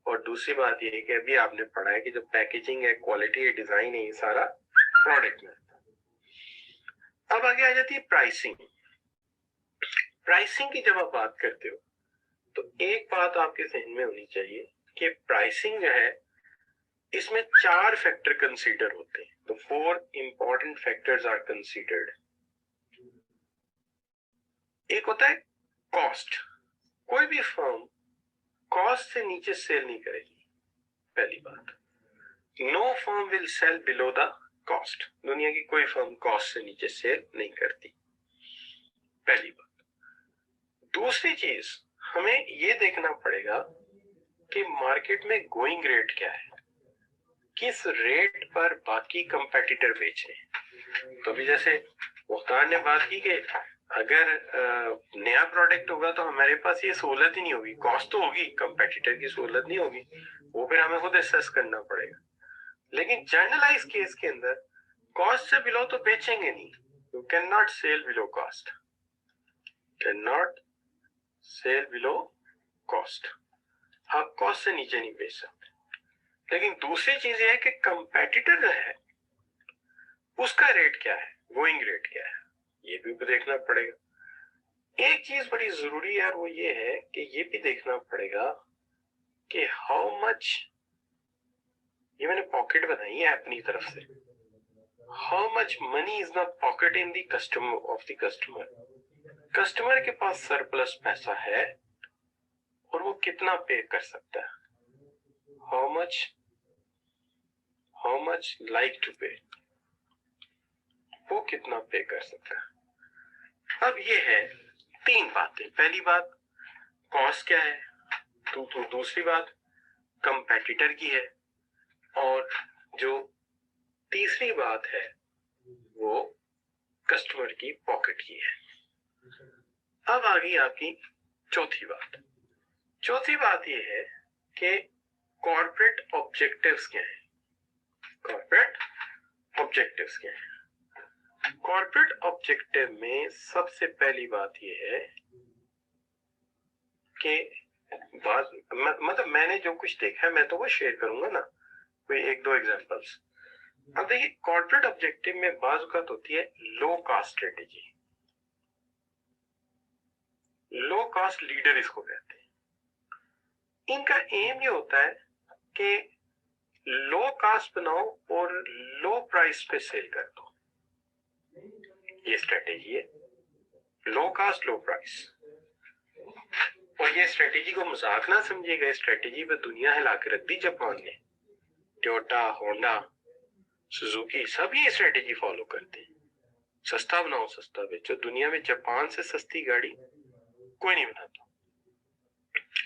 और दूसरी बात ये है कि अभी आपने पढ़ा है कि जो पैकेजिंग है, क्वालिटी है, डिजाइन है, ये सारा प्रोडक्ट में। अब आगे आ जाती है प्राइसिंग। प्राइसिंग की जब आप बात करते हो तो एक बात आपके जहन में होनी चाहिए कि प्राइसिंग जो है इसमें 4 फैक्टर कंसीडर होते हैं। तो 4 इंपॉर्टेंट फैक्टर्स आर कंसीडर्ड। एक होता है कॉस्ट। कोई भी फर्म कॉस्ट से नीचे सेल नहीं करेगी, पहली बात। No firm will sell below the cost. दुनिया की कोई फर्म कॉस्ट से नीचे सेल नहीं करती, पहली बात। दूसरी चीज, हमें यह देखना पड़ेगा कि मार्केट में गोइंग रेट क्या है। किस रेट पर बाकी कंपेटिटर बेच रहे हैं। तो अभी जैसे मुख्तार ने बात की कि अगर नया प्रोडक्ट होगा तो हमारे पास ये सहूलत ही नहीं होगी, कॉस्ट तो होगी, कंपेटिटर की सहूलत नहीं होगी, वो फिर हमें खुद असेस करना पड़ेगा। लेकिन जनरलाइज केस के अंदर कॉस्ट से बिलो तो बेचेंगे नहीं। You can not cell below cost, can not cell below cost, आप कॉस्ट से नीचे नहीं बेच सकते। लेकिन दूसरी चीज ये है कि कंपेटिटर जो है उसका रेट क्या है, गोइंग रेट क्या है, ये भी देखना पड़ेगा। एक चीज बड़ी जरूरी है और वो ये है कि ये भी देखना पड़ेगा कि हाउ मच, ये मैंने पॉकेट बनाई है अपनी तरफ से, how much money is the pocket in the customer of the customer. Customer के पास सरप्लस पैसा है और वो कितना पे कर सकता है, हाउ मच लाइक टू पे, वो कितना पे कर सकता है। अब ये है तीन बातें, पहली बात कॉस्ट क्या है, तो दूसरी बात कंपेटिटर की है, और जो तीसरी बात है वो कस्टमर की पॉकेट की है। अब आ गई आपकी चौथी बात। चौथी बात ये है कि कॉर्पोरेट ऑब्जेक्टिव्स क्या है, कॉर्पोरेट ऑब्जेक्टिव्स क्या है। कॉर्पोरेट ऑब्जेक्टिव में सबसे पहली बात यह है कि मतलब मैंने जो कुछ देखा है मैं तो वो शेयर करूंगा ना, कोई एक दो एग्जांपल्स। अब देखिए कॉर्पोरेट ऑब्जेक्टिव में बात औक़ात होती है low cost strategy, low cost leader इसको कहते हैं। इनका एम ये होता है कि लो कॉस्ट बनाओ और लो प्राइस पे सेल कर दो, ये स्ट्रेटेजी है, लो कॉस्ट लो प्राइस। और ये स्ट्रेटेजी को मजाक ना समझिएगा, स्ट्रेटेजी पे दुनिया हिला के रख दी जापान ने, टोयोटा, होंडा, सुजुकी सब ये स्ट्रेटेजी फॉलो करते हैं, सस्ता बनाओ सस्ता बेचो। दुनिया में जापान से सस्ती गाड़ी कोई नहीं बनाता।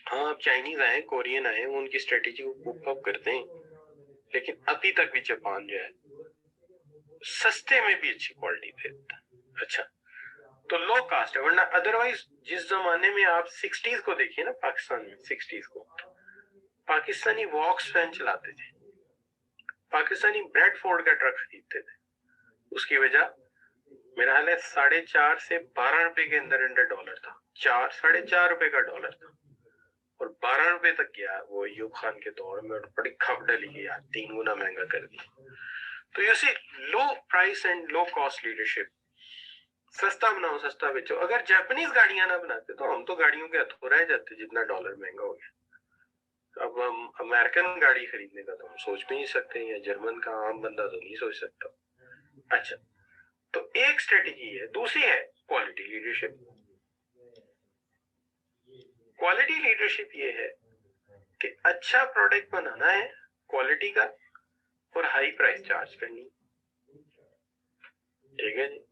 हाँ अब चाइनीज आए, कोरियन आए, वो उनकी स्ट्रेटेजी को कूप अप करते हैं, लेकिन अभी तक भी जापान जो है सस्ते में भी अच्छी क्वालिटी देता है। अच्छा तो लो कास्ट है, वरना अदरवाइज जिस जमाने में आप 60s को देखिए ना, पाकिस्तान में 60s को पाकिस्तानी वॉक्स वैन चलाते थे, पाकिस्तानी ब्रेडफोर्ड का ट्रक खरीदते थे। उसकी वजह मेरा हाल है 4.5 से 12 रुपए के अंदर अंडर डॉलर था, 4-4.5 रुपए का डॉलर था और 12 रुपए तक गया वो अयूब खान के दौर में, और बड़ी खप डली गई यार, 3 गुना महंगा कर दिया। तो you see low price and low cost leadership, सस्ता बनाओ सस्ता बेचो। अगर जापानीज गाड़ियां ना बनाते तो हम तो गाड़ियों के हथों रह जाते, जितना डॉलर महंगा हो गया। अब हम अमेरिकन गाड़ी खरीदने का तो हम सोच भी नहीं सकते, या जर्मन का आम बंदा तो नहीं सोच सकता। अच्छा तो एक स्ट्रेटेजी है, दूसरी है क्वालिटी लीडरशिप। क्वालिटी लीडरशिप ये है कि अच्छा प्रोडक्ट बनाना है क्वालिटी का और हाई प्राइस चार्ज करनी, ठीक है जी।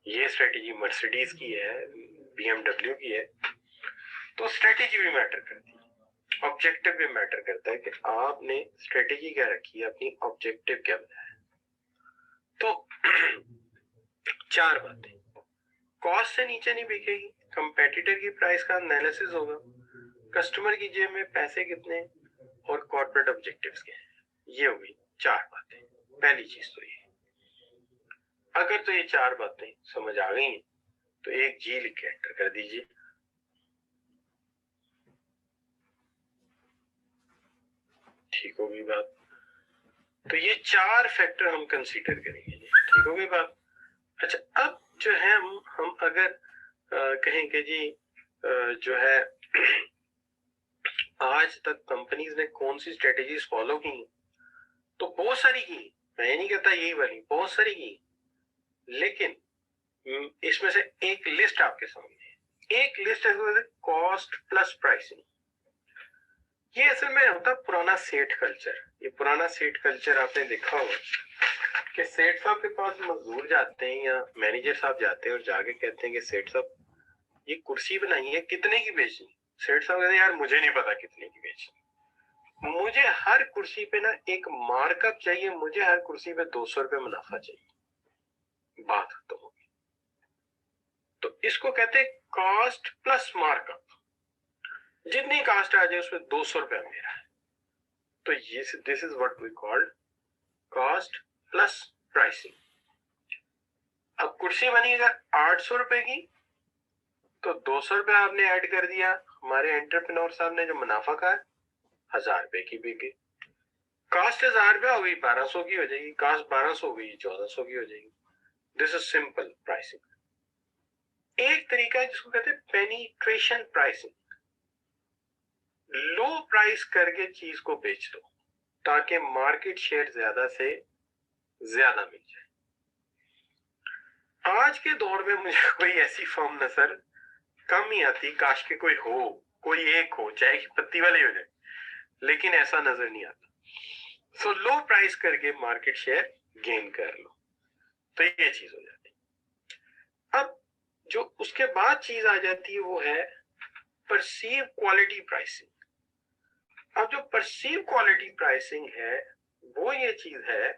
ये स्ट्रेटेजी मर्सिडीज की है, BMW की है। तो स्ट्रेटेजी भी मैटर करती है, ऑब्जेक्टिव भी मैटर करता है कि आपने स्ट्रेटेजी क्या रखी है, अपनी ऑब्जेक्टिव क्या बनाया। तो 4 बातें, कॉस्ट से नीचे नहीं बिकेगी, कंपेटिटर की प्राइस का एनालिसिस होगा, कस्टमर की जेब में पैसे कितने और कॉर्पोरेट ऑब्जेक्टिव्स क्या हैं। ये होगी 4 बातें। पहली चीज तो ये, अगर तो ये 4 बातें समझ आ गई हैं तो एक जी लिख के एंटर कर दीजिए। ठीक होगी बात। तो ये 4 फैक्टर हम कंसीडर करेंगे, ठीक होगी बात। अच्छा अब जो है हम अगर कहें कि जी जो है आज तक कंपनीज ने कौन सी स्ट्रेटेजीज फॉलो की, तो बहुत सारी की, मैं ये नहीं कहता यही वाली, बहुत सारी की। लेकिन इसमें से एक लिस्ट आपके सामने, एक लिस्ट है कॉस्ट प्लस प्राइसिंग। ये असल में होता पुराना सेठ कल्चर। ये पुराना सेठ कल्चर आपने देखा होगा कि सेठ साहब के पास मजदूर जाते हैं या मैनेजर साहब जाते हैं और जाके कहते हैं कि सेठ साहब ये कुर्सी बनाई है कितने की बेचनी। सेठ साहब कहते हैं यार मुझे नहीं पता कितने की बेचनी, मुझे हर कुर्सी पे ना एक मार्कअप चाहिए, मुझे हर कुर्सी पे 200 रुपये मुनाफा चाहिए, बात खत्म होगी। तो इसको कहते हैं कॉस्ट प्लस मार्कअप। जितनी कॉस्ट आ जाए उसमें 200 रुपया मेरा है, तो ये this is what we called cost plus pricing. अब कुर्सी बनी अगर 800 रुपए की, तो 200 रुपया आपने ऐड कर दिया, हमारे एंटरप्रेन्योर साहब ने जो मुनाफा कहा 1000 रुपए की बिकी। कास्ट 1000 रुपया हो गई 1200 की हो जाएगी, कास्ट 1200 हो गई 1400 की हो जाएगी। This is simple pricing. एक तरीका है जिसको कहते हैं पेनिट्रेशन प्राइसिंग। लो प्राइस करके चीज को बेच दो ताकि मार्केट शेयर ज्यादा से ज्यादा मिल जाए। आज के दौर में मुझे कोई ऐसी फर्म नजर कम ही आती, काश के कोई हो, कोई एक हो, चाहे कि पत्ती वाले हो जाए, लेकिन ऐसा नजर नहीं आता। सो लो प्राइस करके मार्केट शेयर गेन कर लो, तो ये चीज हो जाती है। अब जो उसके बाद चीज आ जाती है वो है परसीव क्वालिटी प्राइसिंग। अब जो परसीव क्वालिटी प्राइसिंग है वो ये चीज है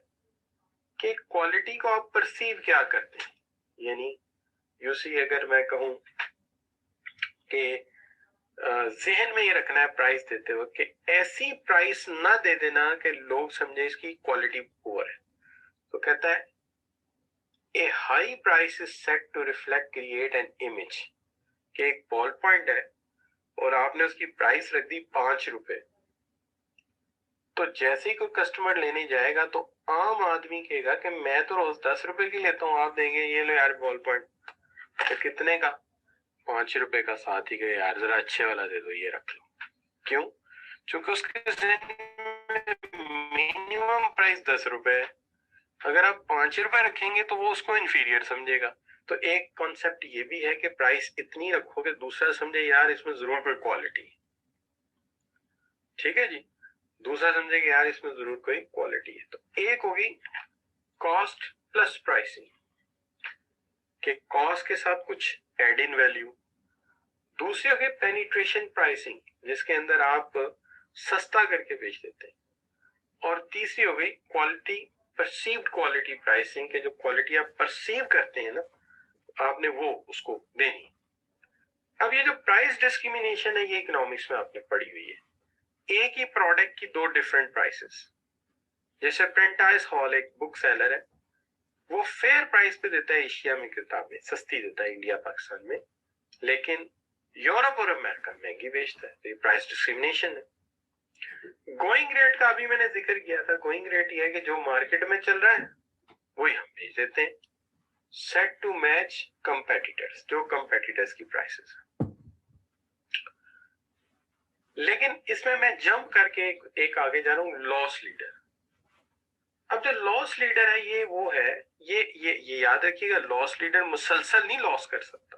कि क्वालिटी को आप परसीव क्या करते हैं। यानी यूसी अगर मैं कहूं कि जहन में ये रखना है प्राइस देते वक्त कि ऐसी प्राइस ना दे देना कि लोग समझे इसकी क्वालिटी पुअर है। तो कहता है a high price is set to reflect create an image, कि एक बॉल पॉइंट है और आपने उसकी प्राइस रख दी 5 रुपए, तो जैसे ही कोई कस्टमर लेने जाएगा तो आम आदमी कहेगा कि मैं तो रोज 10 रुपए की लेता हूँ, आप देंगे ये लो यार बॉल पॉइंट, तो कितने का? 5 रुपए का। साथ ही गए यार जरा अच्छे वाला दे दो, ये रख लो। क्यों? क्योंकि उसके मिनिमम प्राइस 10 रुपए है। अगर आप 5 रुपए रखेंगे तो वो उसको इंफीरियर समझेगा। तो एक कॉन्सेप्ट ये भी है कि प्राइस इतनी रखो कि दूसरा समझे यार इसमें जरूर कोई क्वालिटी। ठीक है जी, दूसरा समझे कि यार इसमें जरूर कोई क्वालिटी है। तो एक होगी कॉस्ट प्लस प्राइसिंग, कि कॉस्ट के साथ कुछ एड इन वैल्यू। दूसरी होगी पेनिट्रेशन प्राइसिंग, जिसके अंदर आप सस्ता करके बेच देते हैं। और तीसरी हो गई क्वालिटी, परसीव्ड क्वालिटी प्राइसिंग, के जो क्वालिटी आप परसीव करते हैं ना आपने वो उसको देनी। अब ये जो प्राइस डिस्क्रिमिनेशन है ये इकोनॉमिक्स में आपने पढ़ी हुई है। एक ही प्रोडक्ट की 2 डिफरेंट प्राइसेस। जैसे प्रिंटाइज हॉल एक बुक सेलर है, वो फेयर प्राइस पे देता है एशिया में किताबें, सस्ती देता है इंडिया पाकिस्तान में, लेकिन यूरोप और अमेरिका महंगी बेचता है। तो ये प्राइस डिस्क्रिमिनेशन है। गोइंग रेट का अभी मैंने जिक्र किया था। गोइंग रेट ये है कि जो मार्केट में चल रहा है वही हम बेच देते हैं, सेट टू मैच कंपेटिटर्स, जो कंपेटिटर्स की प्राइसेस है। लेकिन इसमें मैं जंप करके एक आगे जा रहा हूं, लॉस लीडर। अब जो लॉस लीडर है ये वो है, ये याद रखिएगा, लॉस लीडर मुसलसल नहीं लॉस कर सकता।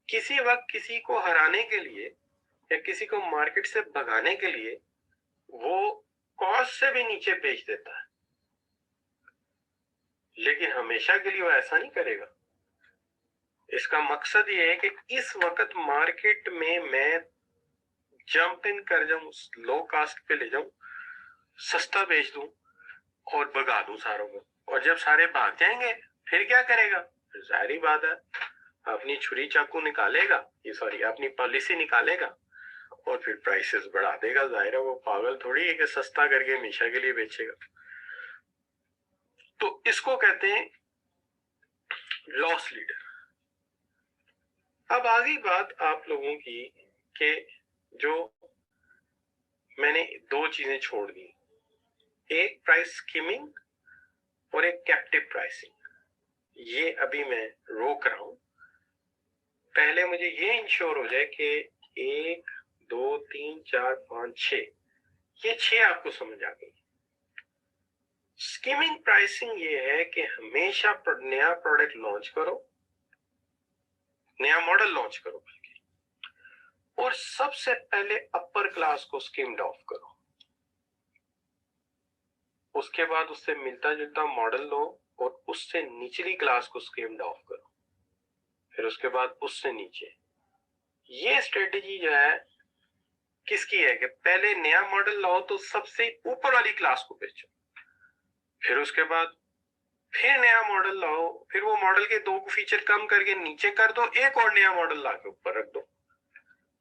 किसी वक्त किसी को हराने के लिए या किसी को मार्केट से भगाने के लिए वो कॉस्ट से भी नीचे बेच देता है, लेकिन हमेशा के लिए वो ऐसा नहीं करेगा। इसका मकसद ये है कि इस वक्त मार्केट में मैं जंप इन कर जाऊं, लो कास्ट पे ले जाऊं, सस्ता बेच दूं और भगा दूं सारों को। और जब सारे भाग जाएंगे फिर क्या करेगा? फिर जाहिर बात है अपनी छुरी चाकू निकालेगा, ये सॉरी अपनी पॉलिसी निकालेगा और फिर प्राइसेस बढ़ा देगा। जाहिर है वो पागल थोड़ी है कि सस्ता करके हमेशा के लिए बेचेगा। तो इसको कहते हैं लॉस लीडर। अब आगे बात आप लोगों की कि जो मैंने 2 चीजें छोड़ दी, एक प्राइस स्कीमिंग और एक कैप्टिव प्राइसिंग। ये अभी मैं रोक रहा हूं, पहले मुझे ये इंश्योर हो जाए कि 1 2 3 4 5 6 ये 6 आपको समझ आ गई। स्कीमिंग प्राइसिंग ये है कि हमेशा नया प्रोडक्ट लॉन्च करो, नया मॉडल लॉन्च करो बल्कि, और सबसे पहले अपर क्लास को स्कीम्ड ऑफ करो। उसके बाद उससे मिलता जुलता मॉडल लो और उससे निचली क्लास को स्कीम्ड ऑफ करो, फिर उसके बाद उससे नीचे। ये स्ट्रेटेजी जो है किसकी है कि पहले नया मॉडल लाओ तो सबसे ऊपर वाली क्लास को बेचो, फिर उसके बाद फिर नया मॉडल लाओ, फिर वो मॉडल के 2 फीचर कम करके नीचे कर दो, एक और नया मॉडल ला के ऊपर रख दो।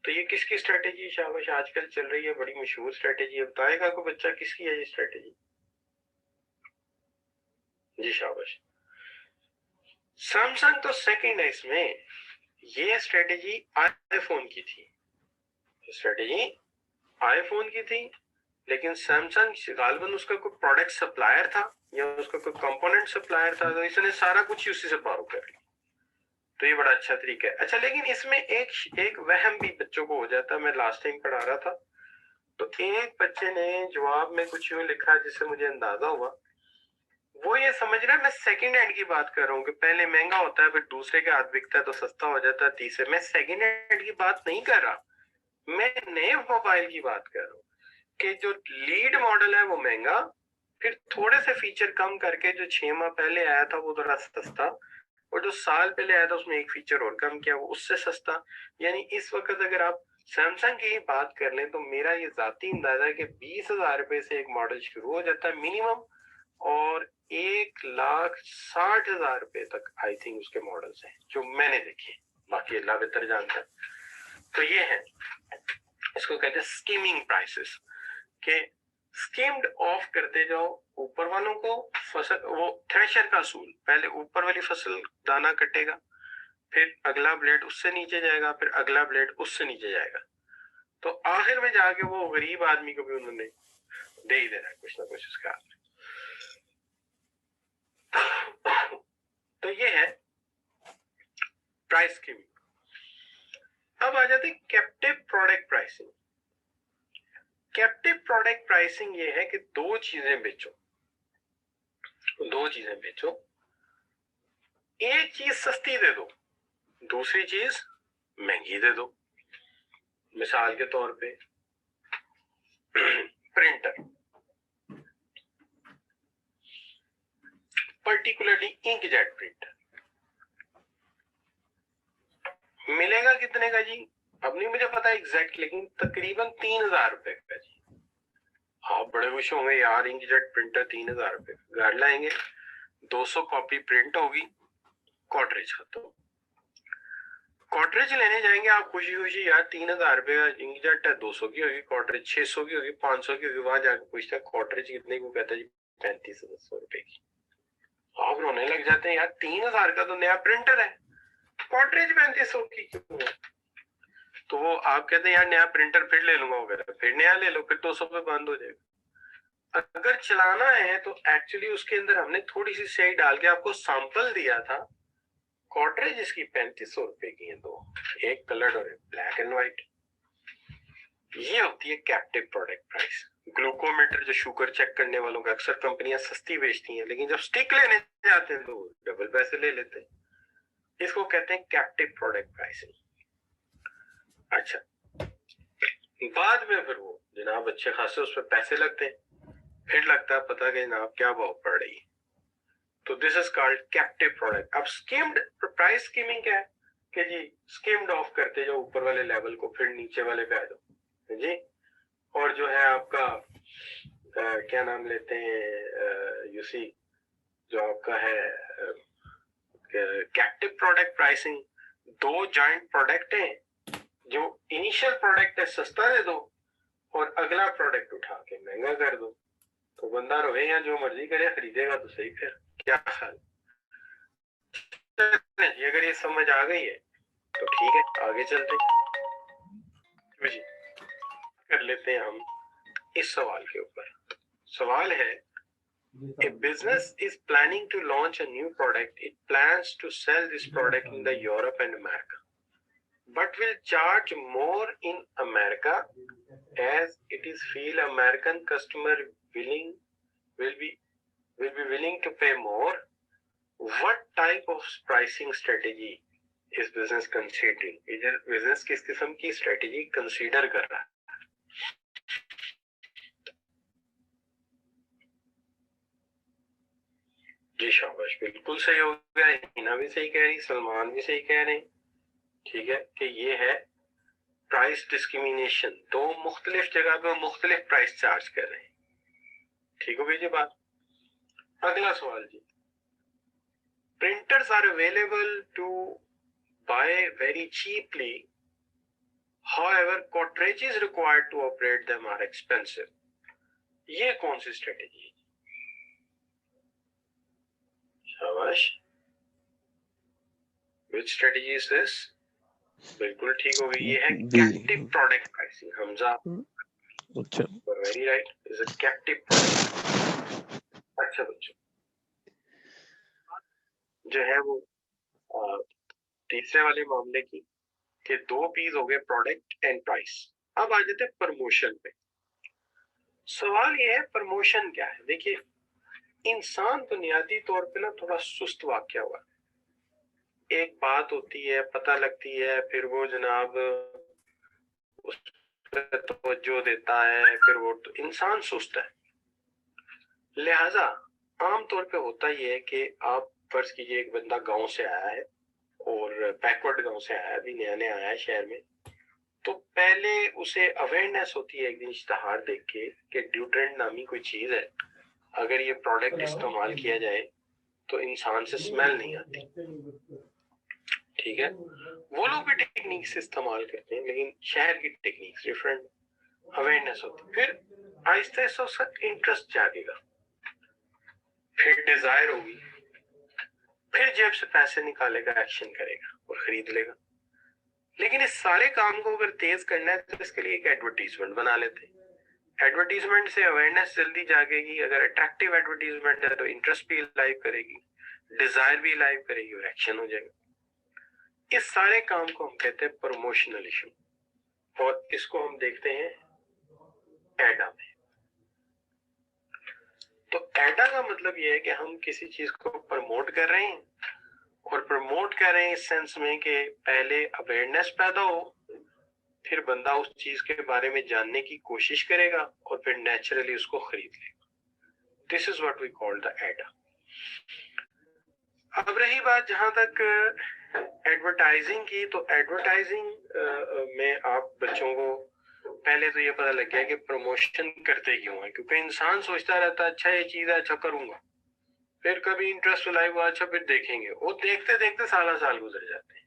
तो ये किसकी स्ट्रेटेजी शाबाश आजकल चल रही है, बड़ी मशहूर स्ट्रेटेजी है, बताएगा कोई बच्चा किसकी है ये स्ट्रेटेजी? जी शाबाश, सैमसंग तो सेकंड है इसमें। ये स्ट्रेटेजी आईफोन की थी, स्ट्रेटेजी आईफोन की थी, लेकिन सैमसंग गालबन उसका कोई प्रोडक्ट सप्लायर था या उसका कोई कंपोनेंट सप्लायर था, तो इसने सारा कुछ उसी से बारो कर लिया। तो ये बड़ा अच्छा तरीका है। अच्छा, लेकिन इसमें एक वहम भी बच्चों को हो जाता है। मैं लास्ट टाइम पढ़ा रहा था तो एक बच्चे ने जवाब में कुछ यूं लिखा जिससे मुझे अंदाजा हुआ, वो ये समझ रहा है मैं सेकंड हैंड की बात कर रहा हूँ कि पहले महंगा होता है फिर दूसरे के हाथ बिकता है तो सस्ता हो जाता है तीसरे। मैं सेकंड हैंड की बात नहीं कर रहा, मैं नए मोबाइल की बात कर रहा हूँ कि जो लीड मॉडल है वो महंगा, फिर थोड़े से फीचर कम करके जो 6 माह पहले आया था वो थोड़ा सस्ता, और जो साल पहले आया था उसमें एक फीचर और कम किया वो उससे सस्ता। यानी इस वक्त अगर आप सैमसंग की बात कर लें तो मेरा ये जाती अंदाजा है कि 20,000 रुपए से एक मॉडल शुरू हो जाता है मिनिमम, और 1,60,000 रुपए तक आई थिंक उसके मॉडल्स हैं जो मैंने देखे, बाकी अल्लाह बेहतर जानता है। तो ये है, इसको कहते हैं स्कीमिंग प्राइसेस, के स्कीम्ड ऑफ करते जाओ ऊपर वालों को। फसल वो थ्रेशर का असूल, पहले ऊपर वाली फसल दाना कटेगा, फिर अगला ब्लेड उससे नीचे जाएगा, फिर अगला ब्लेड उससे नीचे जाएगा, तो आखिर में जाके वो गरीब आदमी को भी उन्होंने दे ही देना कुछ ना कुछ उसका। तो ये है प्राइस स्कीमिंग। अब आ जाते captive product pricing. Captive product pricing ये है कि दो चीजें बेचो, एक चीज सस्ती दे दो, दूसरी चीज महंगी दे दो। मिसाल के तौर पे प्रिंटर, पर्टिकुलरली इंकजेट प्रिंटर मिलेगा कितने का जी? अब नहीं मुझे पता एग्जैक्ट, लेकिन तकरीबन 3,000 रुपए का जी। आप बड़े खुश होंगे यार, इंकजेट प्रिंटर 3,000 रुपए घर लाएंगे, 200 कॉपी प्रिंट होगी, कॉटरेज खत्म। कॉटरेज लेने जाएंगे आप खुशी खुशी, यार 3,000 रुपए का इंकजेट है, 200 की होगी कॉटरेज, 600 की होगी, 500 की होगी। वहां जाकर पूछता है कॉटरेज कितने को, कहता है जी 3500 रुपए की। आप रोने लग जाते हैं, यार 3,000 का तो नया प्रिंटर है, कॉटरेज 3500 की क्यों है? तो वो आप कहते हैं यार नया प्रिंटर फिर ले लूंगा वगैरह, फिर नया ले लो, फिर 200 पे बंद हो जाएगा। अगर चलाना है तो एक्चुअली उसके अंदर हमने थोड़ी सी स्याही डाल के आपको सैंपल दिया था। कॉटरेज इसकी 3500 रुपए की है, दो, एक कलर और एक ब्लैक एंड व्हाइट। ये होती है कैप्टिव प्रोडक्ट प्राइस। ग्लूकोमीटर जो शुगर चेक करने वालों का अक्सर कंपनियां सस्ती बेचती हैं, लेकिन जब स्टिक लेने जाते हैं तो डबल पैसे ले लेते हैं। इसको कहते हैं कैप्टिव प्रोडक्ट प्राइसिंग। अच्छा, बाद में फिर वो जनाब अच्छे खासे उस पर पैसे लगते हैं, फिर लगता है पता कि जनाब क्या भाव पड़ रही है, तो this is called captive product. अब स्कीम्ड प्राइस स्कीमिंग क्या है कि जी स्कीम्ड ऑफ करते जाओ ऊपर वाले लेवल को, फिर नीचे वाले पे आ जाओ जी। और जो है आपका क्या नाम लेते हैं यूसी, जो आपका है कैप्टिव प्रोडक्ट प्राइसिंग, दो जॉइंट प्रोडक्ट हैं, जो इनिशियल प्रोडक्ट है सस्ता दे दो और अगला प्रोडक्ट उठा के महंगा कर दो, तो बंदा रोए या जो मर्जी करे, खरीदेगा तो सही। फिर क्या ख्याल? अगर ये समझ आ गई है तो ठीक है, आगे चलते जी कर लेते हैं हम इस सवाल के ऊपर। सवाल है, A business is planning to launch a new product. It plans to sell this product in the Europe and America, but will charge more in America as it is feel American customer will be willing to pay more. What type of pricing strategy is business considering? इधर business किस किस्म की strategy consider कर रहा है? जी शाबाश, बिल्कुल सही हो गया। हिना भी सही कह रही, सलमान भी सही कह रहे हैं। ठीक है कि ये है प्राइस डिस्क्रिमिनेशन, दो मुख्तलिफ जगह पे मुख्तलिफ प्राइस चार्ज कर रहे हैं। ठीक हो गई जी बात। अगला सवाल जी, printers are available to buy very cheaply, however cartridges required to operate them are expensive. ये कौन सी स्ट्रेटेजी है? शाबाश। Which strategy is this? बिल्कुल ठीक हो गई, ये है B. Captive product pricing. Hamza, अच्छा, very right, is a captive product. अच्छा बच्चों, जो है वो तीसरे वाले मामले की कि दो पीस हो गए, प्रोडक्ट एंड प्राइस। अब आ जाते प्रमोशन पे। सवाल ये है प्रमोशन क्या है। देखिए, इंसान बुनियादी तौर पे ना थोड़ा सुस्त वाक़या हुआ। एक बात होती है, पता लगती है, फिर वो जनाब उस पर तवज्जो देता है, फिर वो तो इंसान सुस्त है। लिहाजा आम तौर पे होता ये है कि आप फर्ज कीजिए एक बंदा गांव से आया है और बैकवर्ड गांव से आया है, अभी नया नया आया है शहर में, तो पहले उसे अवेयरनेस होती है एक दिन इश्तहार देख के कि ड्यूट्रेंट नामी कोई चीज है, अगर ये प्रोडक्ट इस्तेमाल किया जाए तो इंसान से स्मेल नहीं आती। ठीक है, वो लोग भी टेक्निक्स इस्तेमाल करते हैं, लेकिन शहर की टेक्निक्स डिफरेंट। अवेयरनेस होती, फिर आहिस्ता आहिस्ता उसका इंटरेस्ट जागेगा, फिर डिजायर होगी, फिर जेब से पैसे निकालेगा, एक्शन करेगा और खरीद लेगा। लेकिन इस सारे काम को अगर तेज करना है तो इसके लिए एक एडवर्टीजमेंट बना लेते हैं। एडवर्टीजमेंट से अवेयरनेस जल्दी जागेगी, अगर अट्रैक्टिव एडवर्टीजमेंट है तो इंटरेस्ट भी लाइव करेगी, डिजायर भी लाइव करेगी और एक्शन हो जाएगा। इस सारे काम को हम कहते हैं प्रमोशनल इशू, और इसको हम देखते हैं एडा में। तो एडा का मतलब यह है कि हम किसी चीज को प्रमोट कर रहे हैं, और प्रमोट कर रहे हैं इस सेंस में कि पहले अवेयरनेस पैदा हो, फिर बंदा उस चीज के बारे में जानने की कोशिश करेगा और फिर नेचुरली उसको खरीद लेगा। This is what we call the AIDA. अब रही बात जहां तक एडवर्टाइजिंग की, तो एडवर्टाइजिंग में आप बच्चों को पहले तो ये पता लग गया कि प्रमोशन करते क्यों है, क्योंकि इंसान सोचता रहता है अच्छा ये चीज है, अच्छा करूंगा, फिर कभी इंटरेस्ट लाइव हुआ, अच्छा फिर देखेंगे, वो देखते देखते साल गुजर जाते हैं।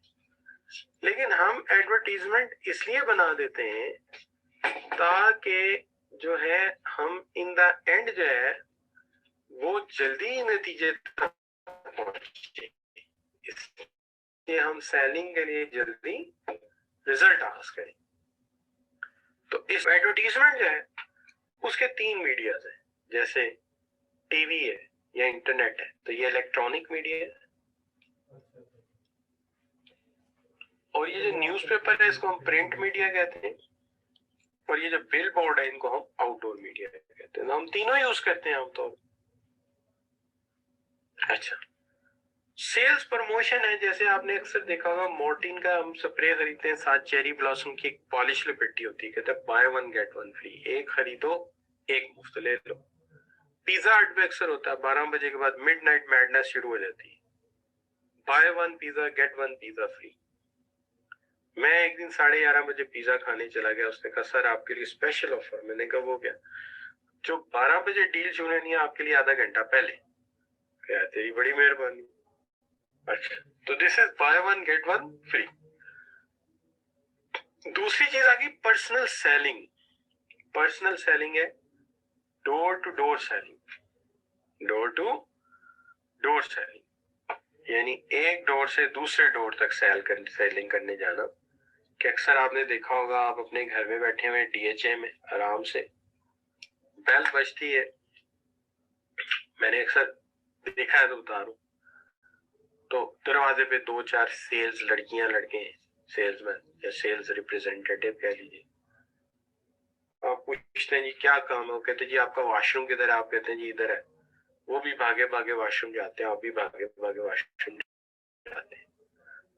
लेकिन हम एडवर्टीजमेंट इसलिए बना देते हैं ताकि जो है हम इन द एंड जो है वो जल्दी नतीजे तक पहुंचे, इसलिए हम सेलिंग के लिए जल्दी रिजल्ट हासिल करें। तो इस एडवर्टीजमेंट जो है उसके तीन मीडियाज है, जैसे टीवी है या इंटरनेट है, तो ये इलेक्ट्रॉनिक मीडिया है, और ये जो न्यूज़पेपर है इसको हम प्रिंट मीडिया कहते हैं, और ये जो बिल बोर्ड है इनको हम आउटडोर मीडिया कहते हैं। हम तीनों यूज करते हैं आमतौर। अच्छा, सेल्स प्रमोशन है, जैसे आपने अक्सर देखा होगा मोर्टीन का हम स्प्रे खरीदते हैं, साथ चेरी ब्लॉसम की एक पॉलिश लिपटी होती है, कहते हैं bye one get one free, एक खरीदो एक मुफ्त ले लो। पिज्जा हट पे अक्सर होता है 12 बजे के बाद मिडनाइट मैडनेस शुरू हो जाती है, by one pizza get one pizza free. मैं एक दिन 11:30 बजे पिज्जा खाने चला गया, उसने कहा सर आपके लिए स्पेशल ऑफर। मैंने कहा वो क्या? जो 12 बजे डील शुरू नहीं है आपके लिए आधा घंटा पहले। क्या तेरी बड़ी मेहरबानी। अच्छा, तो this is buy one get one free. दूसरी चीज आ गई पर्सनल सेलिंग। पर्सनल सेलिंग है door to door selling. Door to door selling यानी एक डोर से दूसरे डोर तक सेलिंग करने जाना। कि अक्सर आपने देखा होगा, आप अपने घर में बैठे हुए डीएचए में आराम से, बेल बजती है, मैंने अक्सर देखा है तो बता रहा हूं, तो दरवाजे पे 2-4 सेल्स लड़कियां लड़के, सेल्समैन या सेल्स रिप्रेजेंटेटिव कह लीजिए, आप पूछते हैं जी क्या काम है, वो कहते हैं जी आपका वॉशरूम किधर है, आप कहते हैं जी इधर है, वो भी भागे भागे वॉशरूम जाते हैं, आप भी भागे भागे वॉशरूम जाते हैं।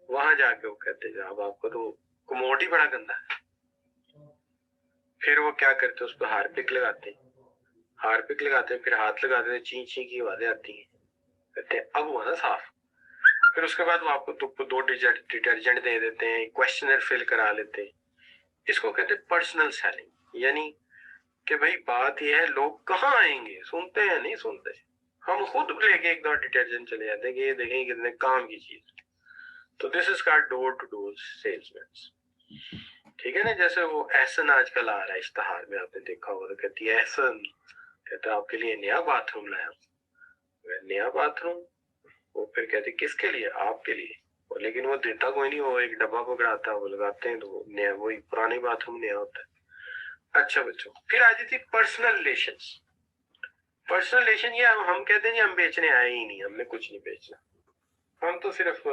वहां जाके वो कहते हैं अब आपको तो कमोड ही बड़ा गंदा है। फिर वो क्या करते हैं, उस पर हार्पिक लगाते हैं, हार्पिक लगाते हैं, फिर हाथ लगाते हैं, ची ची की आवाजें आती हैं, कहते हैं अब हुआ ना साफ। फिर उसके बाद वो आपको दो डिटर्जेंट दे देते हैं, क्वेश्चनर फिल करा लेते हैं, इसको कहते हैं पर्सनल सेलिंग, यानी कि भाई बात यह है लोग कहाँ आएंगे, सुनते हैं नहीं सुनते, हम खुद लेके एक दो डिटर्जेंट चले जाते हैं कि ये देखें कितने काम की चीज। तो this is called door to door salesman. ठीक है ना, जैसे वो एहसन आजकल आ रहा है इश्तहार में, आपने देखा होगा, तो कहती है एहसन, कहता है आपके लिए नया बाथरूम लाया हूं। नया बाथरूम, वो फिर कहते किसके लिए, आपके लिए। लेकिन वो देता कोई नहीं, वो एक डब्बा पकड़ाता है, वो लगाते हैं तो वो नया, वही पुराने बाथरूम नया होता है। अच्छा बच्चों, फिर आ जाती पर्सनल रिलेशंस। पर्सनल रिलेशन ये हम कहते हैं हम बेचने आए ही नहीं, हमने कुछ नहीं बेचना, हम तो सिर्फ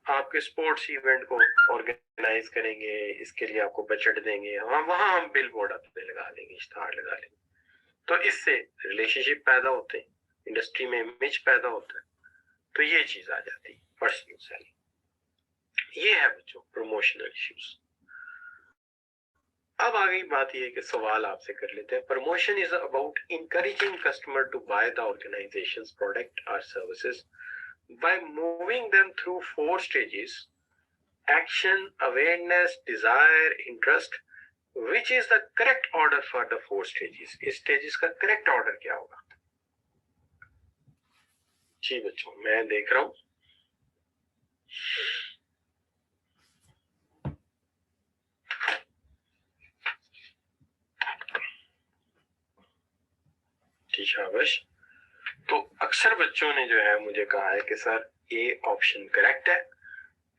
आपके स्पोर्ट्स इवेंट को ऑर्गेनाइज करेंगे, इसके लिए आपको बजट देंगे, हम वहां हम बिल बोर्ड अपने लगा लेंगे, इश्तहार लगा लेंगे। तो इससे रिलेशनशिप पैदा होते हैं, इंडस्ट्री में इमेज पैदा होता है। तो ये चीज आ जाती है पर्सनल सेलिंग। ये है बच्चों प्रमोशनल इश्यूज। अब आगे बात ये है कि सवाल आपसे कर लेते हैं। Promotion is about encouraging customer to buy the organisation's product और services by moving them through 4 stages: action, awareness, desire, interest. Which is the correct order for the 4 stages? इस stages का correct order क्या होगा? जी बच्चों, मैं देख रहा हूं। जी शाबाश। तो अक्सर बच्चों ने जो है मुझे कहा है कि सर ए ऑप्शन करेक्ट है,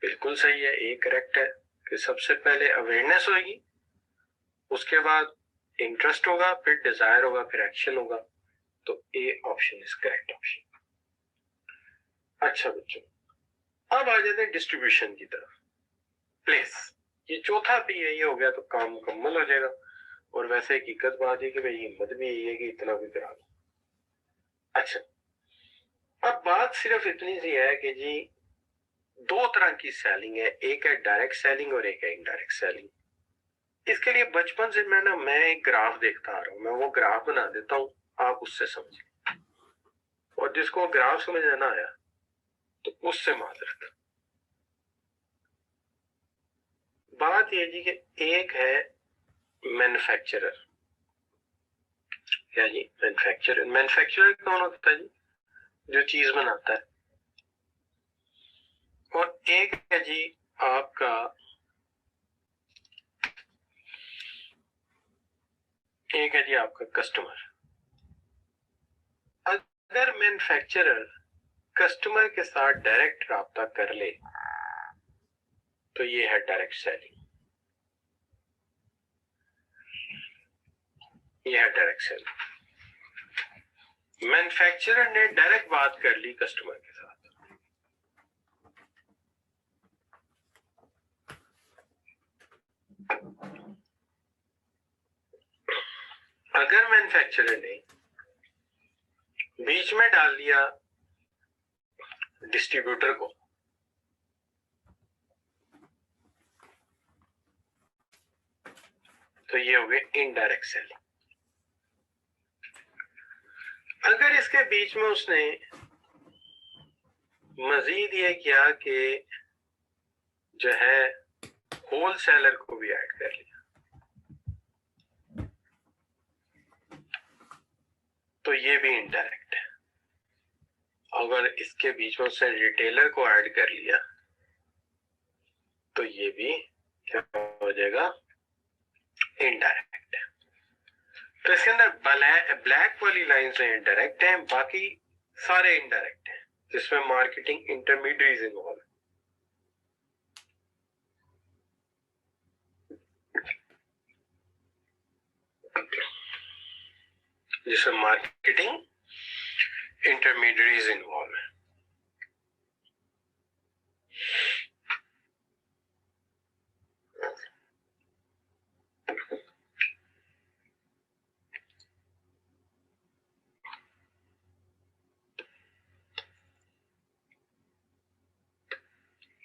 बिल्कुल सही है, ए करेक्ट है कि सबसे पहले अवेयरनेस होगी, उसके बाद इंटरेस्ट होगा, फिर डिजायर होगा, फिर एक्शन होगा। तो A option is correct option. अच्छा बच्चों, अब आ जाते हैं डिस्ट्रीब्यूशन की तरफ। प्लेस, ये चौथा भी है, ये हो गया तो काम मुकम्मल हो जाएगा। और वैसे हकीकत बात है कि भाई हिम्मत भी यही है कि इतना भी करा लो। अच्छा, अब बात सिर्फ इतनी सी है कि जी 2 तरह की सेलिंग है, एक है डायरेक्ट सेलिंग और एक है इनडायरेक्ट सेलिंग। इसके लिए बचपन से मैं एक ग्राफ देखता आ रहा हूं, मैं वो ग्राफ बना देता हूं, आप उससे समझिए, और जिसको ग्राफ समझ ना आया तो उससे माजरत। बात ये जी कि एक है मैन्युफैक्चरर, क्या जी मैन्युफैक्चरर, मैन्युफैक्चरर कौन होता है जी, जो चीज बनाता है। और एक है जी आपका, एक है जी आपका कस्टमर। अगर मैन्युफैक्चरर कस्टमर के साथ डायरेक्ट राब्ता कर ले तो ये है डायरेक्ट सेलिंग, ये है डायरेक्ट सेलिंग। मैन्युफैक्चरर ने डायरेक्ट बात कर ली कस्टमर के साथ। अगर मैन्युफैक्चरर ने बीच में डाल दिया डिस्ट्रीब्यूटर को, तो ये हो गए इनडायरेक्ट सेलिंग। अगर इसके बीच में उसने मजीद ये किया कि जो है होलसेलर को भी ऐड कर लिया, तो ये भी इनडायरेक्ट है। अगर इसके बीच में उसने रिटेलर को ऐड कर लिया तो ये भी क्या हो जाएगा, इनडायरेक्ट है। तो इसके अंदर ब्लैक वाली लाइन से डायरेक्ट है, बाकी सारे इनडायरेक्ट हैं, जिसमें मार्केटिंग इंटरमीडिएट्स इन्वॉल्व है। जिसमें मार्केटिंग इंटरमीडिएट्स इन्वॉल्व है।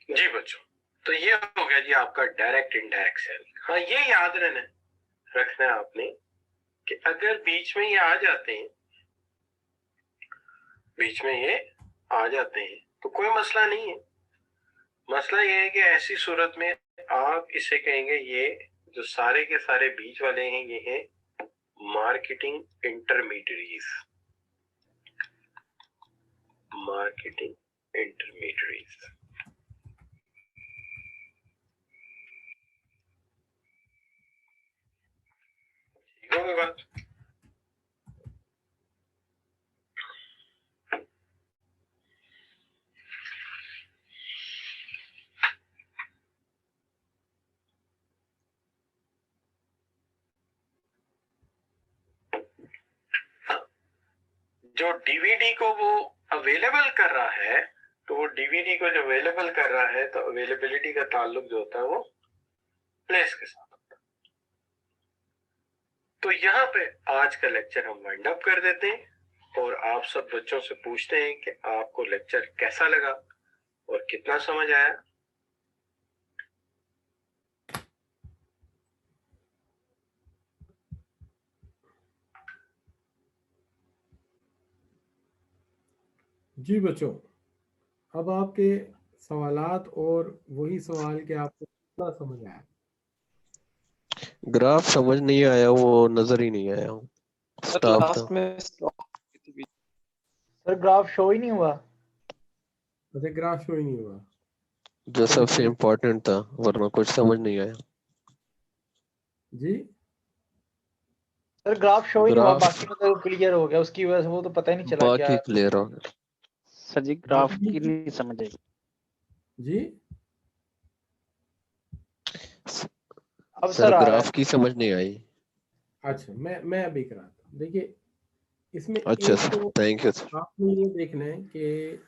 जी बच्चों, तो ये हो गया जी आपका डायरेक्ट इनडायरेक्ट सेलिंग। हाँ, ये याद रखना है आपने कि अगर बीच में ये आ जाते हैं, बीच में ये आ जाते हैं तो कोई मसला नहीं है। मसला ये है कि ऐसी सूरत में आप इसे कहेंगे ये जो सारे के सारे बीच वाले हैं ये हैं मार्केटिंग इंटरमीडियरीज। Marketing intermediaries. ठीक होगी बात? जो डीवीडी को वो अवेलेबल कर रहा है, तो वो डीवीडी को जो अवेलेबल कर रहा है, तो अवेलेबिलिटी का ताल्लुक जो होता है वो प्लेस के साथ होता है। तो यहाँ पे आज का लेक्चर हम वाइंड अप कर देते हैं और आप सब बच्चों से पूछते हैं कि आपको लेक्चर कैसा लगा और कितना समझ आया। जी बच्चों, अब आपके सवालात और वही सवाल के आपको कितना समझ आया? ग्राफ समझ नहीं आया, वो नजर ही नहीं आया। स्टॉप था। लास्ट में सर ग्राफ शो ही नहीं हुआ। अच्छा, ग्राफ शो ही नहीं हुआ। जो सबसे इम्पोर्टेंट था, वरना कुछ समझ नहीं आया। जी सर ग्राफ शो ही नहीं हुआ, ग्राफ बाकी तो क्लियर हो गया, उसकी वजह से वो तो पता ही नहीं चला बाकी क्या। क्लियर हो गया। सर जी ग्राफ बाकी की नहीं समझ आई। जी अब सर सर आ रहा ग्राफ है। की समझ नहीं आई। अच्छा, मैं अभी कराता हूँ। देखिए, इसमें अच्छा एक सर, तो थैंक यू सर। आपने ये देखना है कि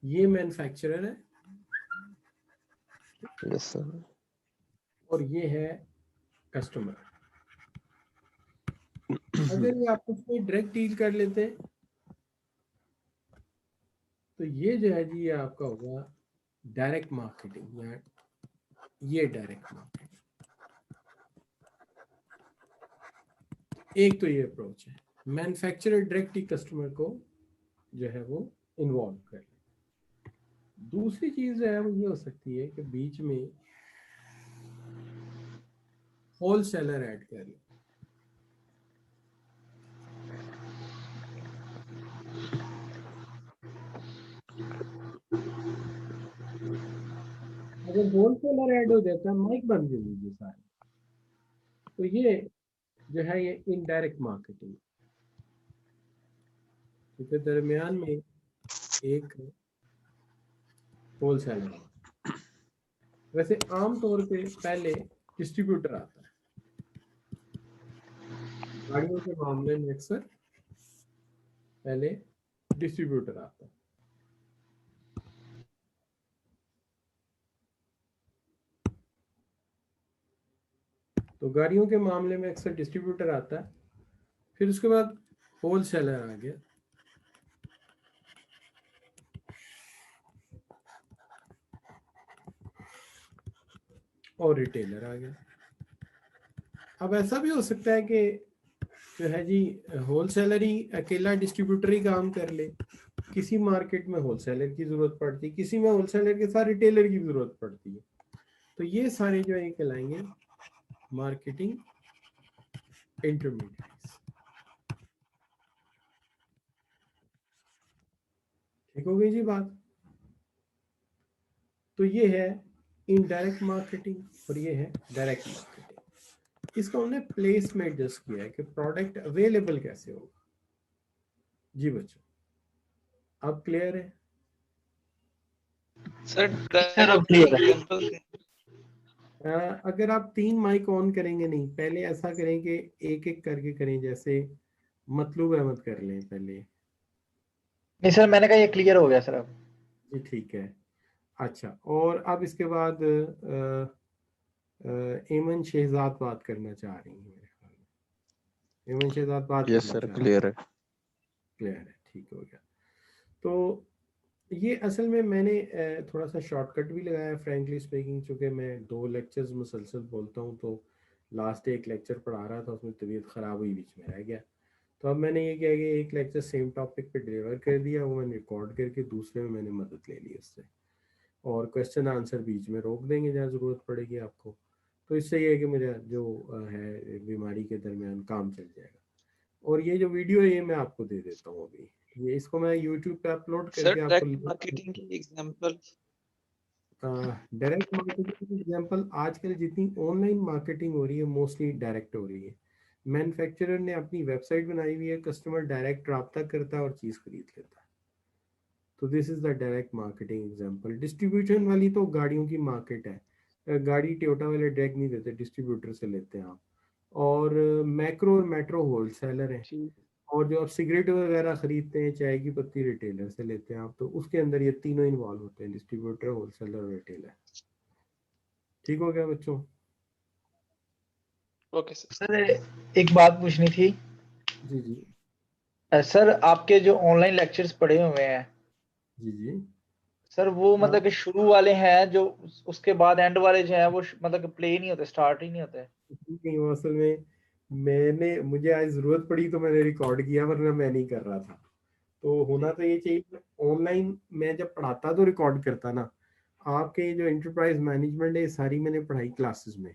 ये मैन्युफैक्चरर है यस सर। और ये है कस्टमर। अगर ये आपस में डायरेक्ट डील कर लेते हैं तो ये जो है जी, ये आपका होगा डायरेक्ट मार्केटिंग, या ये डायरेक्ट मार्केटिंग। एक तो ये अप्रोच है, मैन्युफैक्चरर डायरेक्ट ही कस्टमर को जो है वो इन्वॉल्व कर ले। दूसरी चीज जो है वो ये हो सकती है कि बीच में होलसेलर ऐड कर ले। अगर होलसेलर ऐड हो जाता है, माइक बंद कर लीजिए सारे, तो ये जो है ये इनडायरेक्ट मार्केटिंग, क्योंकि दरमियान में एक होलसेलर। वैसे आम तौर पे पहले डिस्ट्रीब्यूटर आता है, गाड़ियों के मामले में अक्सर पहले डिस्ट्रीब्यूटर आता है। तो गाड़ियों के मामले में अक्सर डिस्ट्रीब्यूटर आता है, फिर उसके बाद होलसेलर आ गया, और रिटेलर आ गया। अब ऐसा भी हो सकता है कि जो है जी, होलसेलर ही अकेला डिस्ट्रीब्यूटर ही काम कर ले। किसी मार्केट में होलसेलर की जरूरत पड़ती है, किसी में होलसेलर के साथ रिटेलर की जरूरत पड़ती है। तो ये सारे जो है कहलाएंगे मार्केटिंग इंटरमीडिएट्स। ठीक हो गई जी बात? तो ये है इनडायरेक्ट मार्केटिंग और ये है डायरेक्ट मार्केटिंग। इसका हमने प्लेस में एडजस्ट किया है कि प्रोडक्ट अवेलेबल कैसे होगा। जी बच्चों, अब क्लियर है? सर अब क्लियर है। अगर आप 3 माइक ऑन करेंगे, नहीं पहले ऐसा करें कि एक एक करके करें, जैसे मतलूब अहमद कर लें पहले। नहीं सर, मैंने कहा ये क्लियर हो गया सर अब। जी ठीक है। अच्छा, और अब इसके बाद एमन शहजाद बात करना चाह रही हैं मेरे ख्याल में। एमन शहजाद बात यस करना सर, चाह रही क्लियर है। क्लियर है, ठीक हो गया। तो ये असल में मैंने थोड़ा सा शॉर्टकट भी लगाया फ्रैंकली स्पीकिंग, चूँकि मैं 2 लेक्चर्स मुसलसल बोलता हूँ, तो लास्ट एक लेक्चर पढ़ा रहा था, उसमें तबीयत ख़राब हुई, बीच में रह गया। तो अब मैंने ये किया कि एक लेक्चर सेम टॉपिक पे डिलीवर कर दिया, वो मैंने रिकॉर्ड करके दूसरे में मैंने मदद ले ली उससे। और क्वेश्चन आंसर बीच में रोक देंगे जहाँ ज़रूरत पड़ेगी आपको। तो इससे ये है कि मेरा जो है बीमारी के दरमियान काम चल जाएगा। और ये जो वीडियो है ये मैं आपको दे देता हूँ अभी, ये इसको मैं यूट्यूब पे अपलोड सर करके डायरेक्ट आपको मार्केटिंग की एग्जांपल। डायरेक्ट मार्केटिंग एग्जांपल, आजकल जितनी ऑनलाइन मार्केटिंग हो रही है मोस्टली डायरेक्ट हो रही है। मैन्युफैक्चरर ने अपनी वेबसाइट बनाई हुई है, कस्टमर डायरेक्ट रब्ता करता है और चीज़ खरीद लेता है। तो this is the direct marketing example. Distribution वाली तो गाड़ियों की मार्केट है, गाड़ी टोयोटा वाले डायरेक्ट नहीं देते, डिस्ट्रीब्यूटर से लेते हैं आप। और मैक्रो और मेट्रो होलसेलर है। ठीक। और जो आप सिगरेट वगैरह खरीदते हैं, चाय की पत्ती रिटेलर से लेते हैं आप, तो उसके अंदर ये तीनों इन्वॉल्व होते हैं, डिस्ट्रीब्यूटर, होलसेलर और रिटेलर। ठीक हो गया बच्चों? Okay sir. सर एक बात पूछनी थी। जी जी सर आपके जो ऑनलाइन लेक्चर्स पढ़े हुए हैं जी जी। सर, वो हाँ, मतलब कि शुरू वाले हैं जो उसके बाद एंड वाले जो हैं वो मतलब कि प्ले नहीं होते, स्टार्ट ही नहीं होते। नहीं वो असल में मुझे आज जरूरत पड़ी तो मैंने रिकॉर्ड किया, वरना मैं नहीं कर रहा था। तो होना तो ये चाहिए, ऑनलाइन मैं जब पढ़ाता तो रिकॉर्ड करता ना। आपके जो एंटरप्राइज मैनेजमेंट है ये सारी मैंने पढ़ाई क्लासेस में।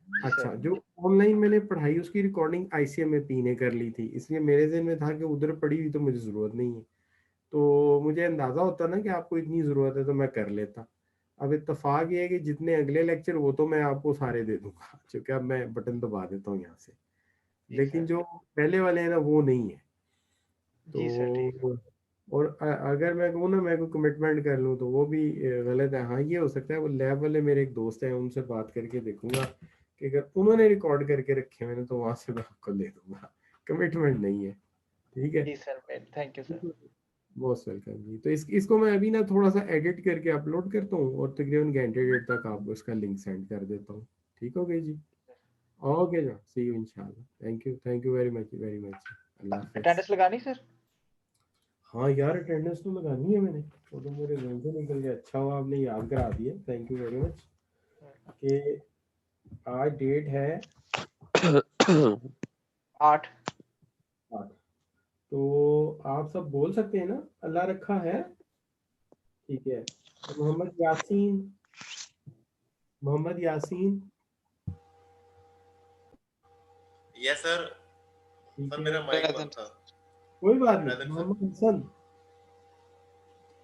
अच्छा, जो ऑनलाइन मैंने पढ़ाई उसकी रिकॉर्डिंग ICMAP ने कर ली थी, इसलिए मेरे ज़हन में था कि उधर पढ़ी हुई तो मुझे ज़रूरत नहीं है। तो मुझे अंदाज़ा होता ना कि आपको इतनी ज़रूरत है तो मैं कर लेता। अब इत्तेफाक ये है कि जितने अगले लेक्चर वो तो मैं आपको सारे दे दूंगा, क्योंकि अब मैं बटन दबा देता हूँ यहाँ से। लेकिन जो पहले वाले हैं ना वो नहीं है। जी सर, ठीक है। तो और अगर मैं कहूँ ना मैं कोई कमिटमेंट कर लूँ तो वो भी गलत है। हाँ ये हो सकता है, वो लैब वाले मेरे एक दोस्त हैं, उनसे बात करके देखूंगा कि अगर उन्होंने रिकॉर्ड करके रखे हुए हैं तो वहां से मैं आपको दे दूंगा। कमिटमेंट नहीं है, ठीक है? जी sir, thank you sir. Most welcome जी। तो इसको मैं अभी ना थोड़ा सा एडिट करके अपलोड करता हूँ और तकरीबन घंटे डेढ़ तक आपको इसका लिंक सेंड कर देता हूँ। ठीक हो गई जी? ओके जी, सी यू इंशाल्लाह। Thank you very much. अल्लाह हाफिज़। अटेंडेंस लगानी सर? हाँ यार, अटेंडेंस तो लगानी है मैंने, वो तो मेरे जहन से निकल गया। अच्छा हुआ आपने याद करा दिया, थैंक यू वेरी मच। कि आज डेट है 8। 8। तो आप सब बोल सकते हैं ना, अल्लाह रखा है, ठीक है? तो मोहम्मद यासीन। Yes sir. ठीक सर है, मेरा माइक बंद प्रेजेंट। था। कोई बात नहीं। Present sir. Mohammad Hasan.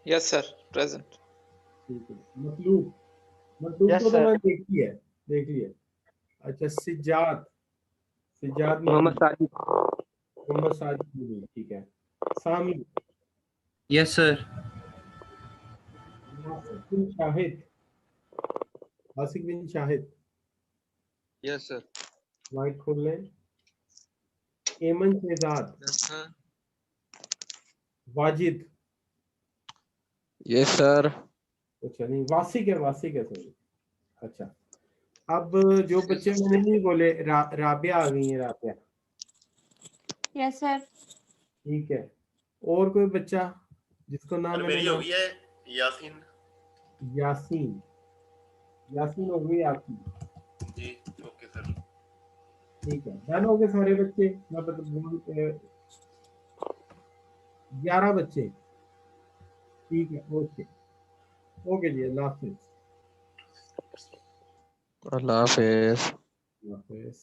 Yes sir, present. ठीक है। मतलूब यस को तो सर। मैं देख लिया। अच्छा, सिजाद मोहम्मद मतलूब। साजिद। मोहम्मद साजिद मतलूब, ठीक है। Sami. Yes sir. Nasik bin Shahid. Yes sir. Mic खोल लें। Eman Shahzad. Yes sir. Wajid. Yes sir. अच्छा नहीं, वासिक है सॉरी। अच्छा, अब जो बच्चे मैंने नहीं बोले, राबिया आ गई है, राबिया। Yes sir. ठीक है। और कोई बच्चा जिसको नाम सर मैंने मेरी हो नाम? गई है यासीन। यासीन हो गई आपकी? जी ओके सर। ठीक है, डन हो गए सारे बच्चे। मैं 11 बच्चे। ठीक है, ओके जी, अल्लाह हाफिज। अल्लाह हाफिज। अल्लाह हाफिज।